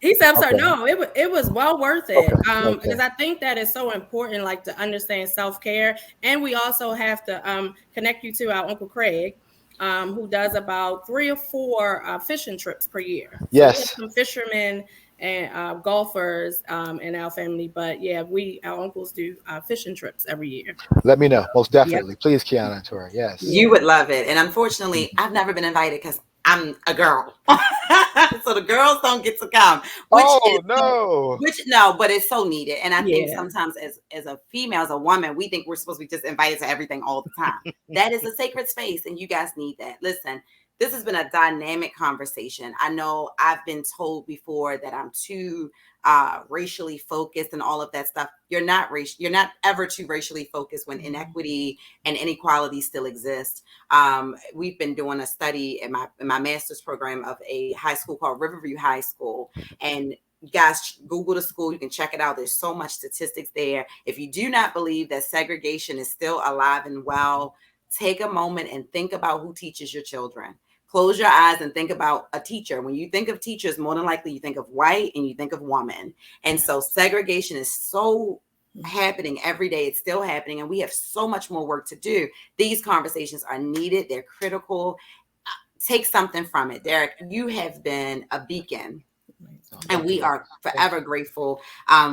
He said, I'm sorry. No, it was well worth it. Okay. Because I think that is so important, like to understand self-care. And we also have to connect you to our Uncle Craig, who does about 3 or 4 fishing trips per year. So yes. We have some fishermen and golfers in our family. But yeah, our uncles do fishing trips every year. Let me know. Most definitely. Yep. Please, Kiana, to her. Yes. You would love it. And unfortunately, I've never been invited because I'm a girl. So the girls don't get to come. But it's so needed. And I think sometimes as a female, as a woman, we think we're supposed to be just invited to everything all the time. That is a sacred space, and you guys need that. Listen, this has been a dynamic conversation. I know I've been told before that I'm too racially focused and all of that stuff. You're not ever too racially focused when inequity and inequality still exist. We've been doing a study in my master's program of a high school called Riverview High School, and you guys Google the school, you can check it out. There's so much statistics there. If you do not believe that segregation is still alive and well, take a moment and think about who teaches your children. Close your eyes and think about a teacher. When you think of teachers, more than likely you think of white and you think of woman. And so segregation is so happening every day. It's still happening. And we have so much more work to do. These conversations are needed. They're critical. Take something from it. Derrick, you have been a beacon And we Dr. are Thank forever you. grateful.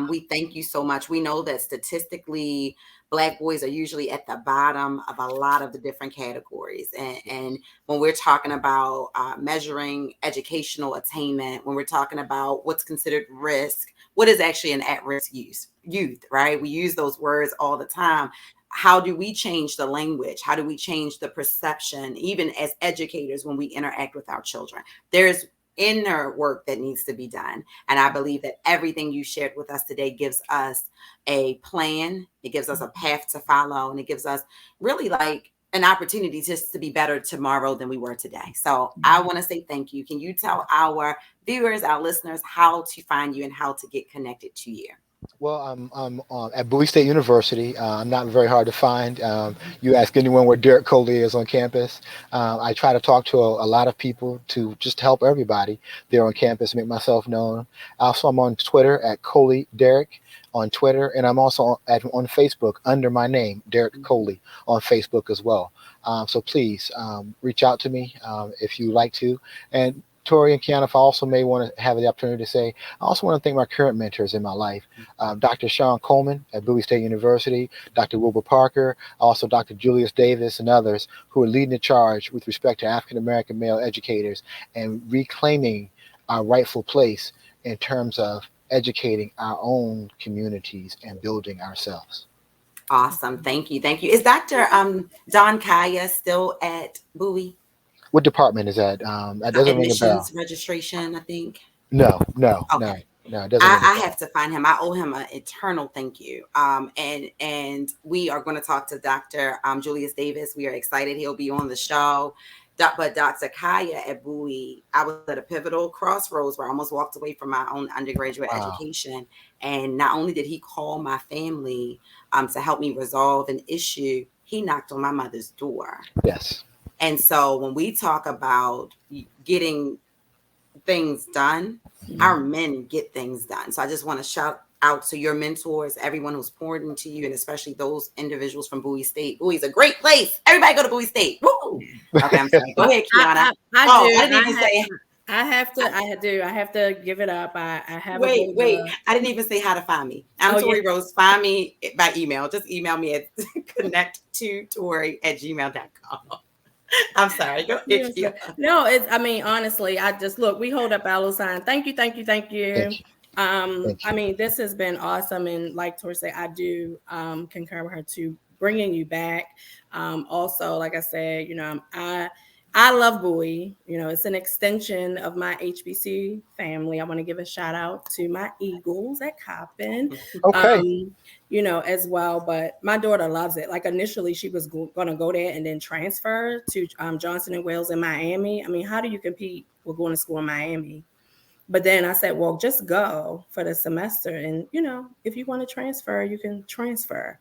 We thank you so much. We know that statistically, Black boys are usually at the bottom of a lot of the different categories. And when we're talking about measuring educational attainment, when we're talking about what's considered risk, what is actually an at-risk youth, right? We use those words all the time. How do we change the language? How do we change the perception, even as educators, when we interact with our children? There's inner work that needs to be done. And I believe that everything you shared with us today gives us a plan. It gives us a path to follow. And it gives us really like an opportunity just to be better tomorrow than we were today. So I want to say thank you. Can you tell our viewers, our listeners, how to find you and how to get connected to you? Well, I'm at Bowie State University. I'm not very hard to find. You ask anyone where Derrick Coley is on campus. I try to talk to a lot of people to just help everybody there on campus, make myself known. Also, I'm on Twitter at Coley Derrick on Twitter, and I'm also on Facebook under my name, Derrick Coley, on Facebook as well. So please reach out to me if you like to. And Tori and Kiana, if I also may want to have the opportunity to say, I also want to thank my current mentors in my life, Dr. Sean Coleman at Bowie State University, Dr. Wilbur Parker, also Dr. Julius Davis, and others who are leading the charge with respect to African American male educators and reclaiming our rightful place in terms of educating our own communities and building ourselves. Awesome. Thank you. Thank you. Is Dr. Don Kaya still at Bowie? What department is that? That doesn't ring a bell. Admissions registration, I think. No, no, no, Okay. no, it doesn't ring a I bell. have to find him. I owe him an eternal thank you. And we are going to talk to Dr. Julius Davis. We are excited he'll be on the show. But Dr. Kaya at Bowie, I was at a pivotal crossroads where I almost walked away from my own undergraduate Wow. education. And not only did he call my family to help me resolve an issue, he knocked on my mother's door. Yes. And so when we talk about getting things done, our men get things done. So I just want to shout out to your mentors, everyone who's poured into you, and especially those individuals from Bowie State. Bowie's a great place. Everybody go to Bowie State. Woo! Okay, I'm sorry. Go ahead, Kiana. I have to give it up. I have wait. I didn't even say how to find me. I'm Tori Rose. Find me by email. Just email me at connect2tori@gmail.com. I'm sorry. Go ahead. No, honestly, we hold up our little sign. Thank you. Thank you. I mean, this has been awesome. And like Tori said, I do concur with her to bringing you back. Also, like I said, I love Bowie. It's an extension of my HBCU family. I want to give a shout out to my Eagles at Coppin. Okay. As well. But my daughter loves it. Like initially she was going to go there and then transfer to Johnson & Wales in Miami. I mean, how do you compete with going to school in Miami? But then I said, well, just go for the semester. And, if you want to transfer, you can transfer.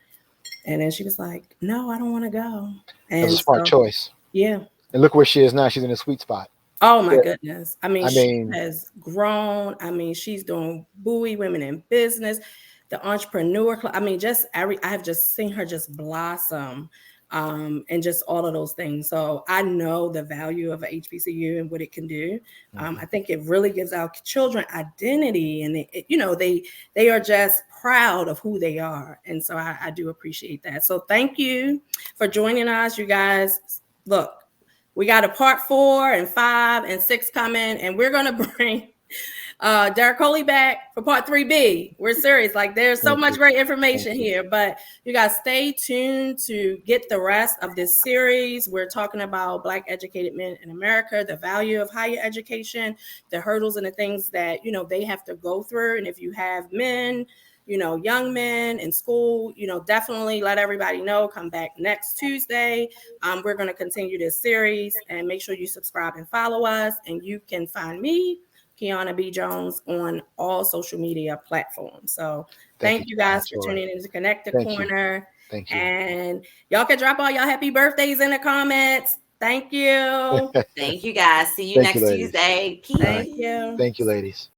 And then she was like, no, I don't want to go. And That's a smart choice. Yeah. And look where she is now. She's in a sweet spot. Oh my goodness. I mean, she has grown. I mean, she's doing Bowie Women in Business, the Entrepreneur Club. I mean, I have just seen her just blossom and just all of those things. So I know the value of HBCU and what it can do. I think it really gives our children identity, and they are just proud of who they are. And so I do appreciate that. So thank you for joining us, you guys. Look, we got a part 4 and 5 and 6 coming, and we're going to bring Derrick Coley back for part 3B. We're serious. Like, there's so much great information here, but you guys stay tuned to get the rest of this series. We're talking about Black educated men in America, the value of higher education, the hurdles and the things that, they have to go through. And if you have men, young men in school, definitely let everybody know. Come back next Tuesday. We're going to continue this series, and make sure you subscribe and follow us. And you can find me, Kiana B. Jones, on all social media platforms. So thank you guys for tuning in to Connect the Corner. Thank you. And y'all can drop all your happy birthdays in the comments. Thank you. Thank you, guys. See you next Tuesday. Peace. Thank you. Thank you, ladies.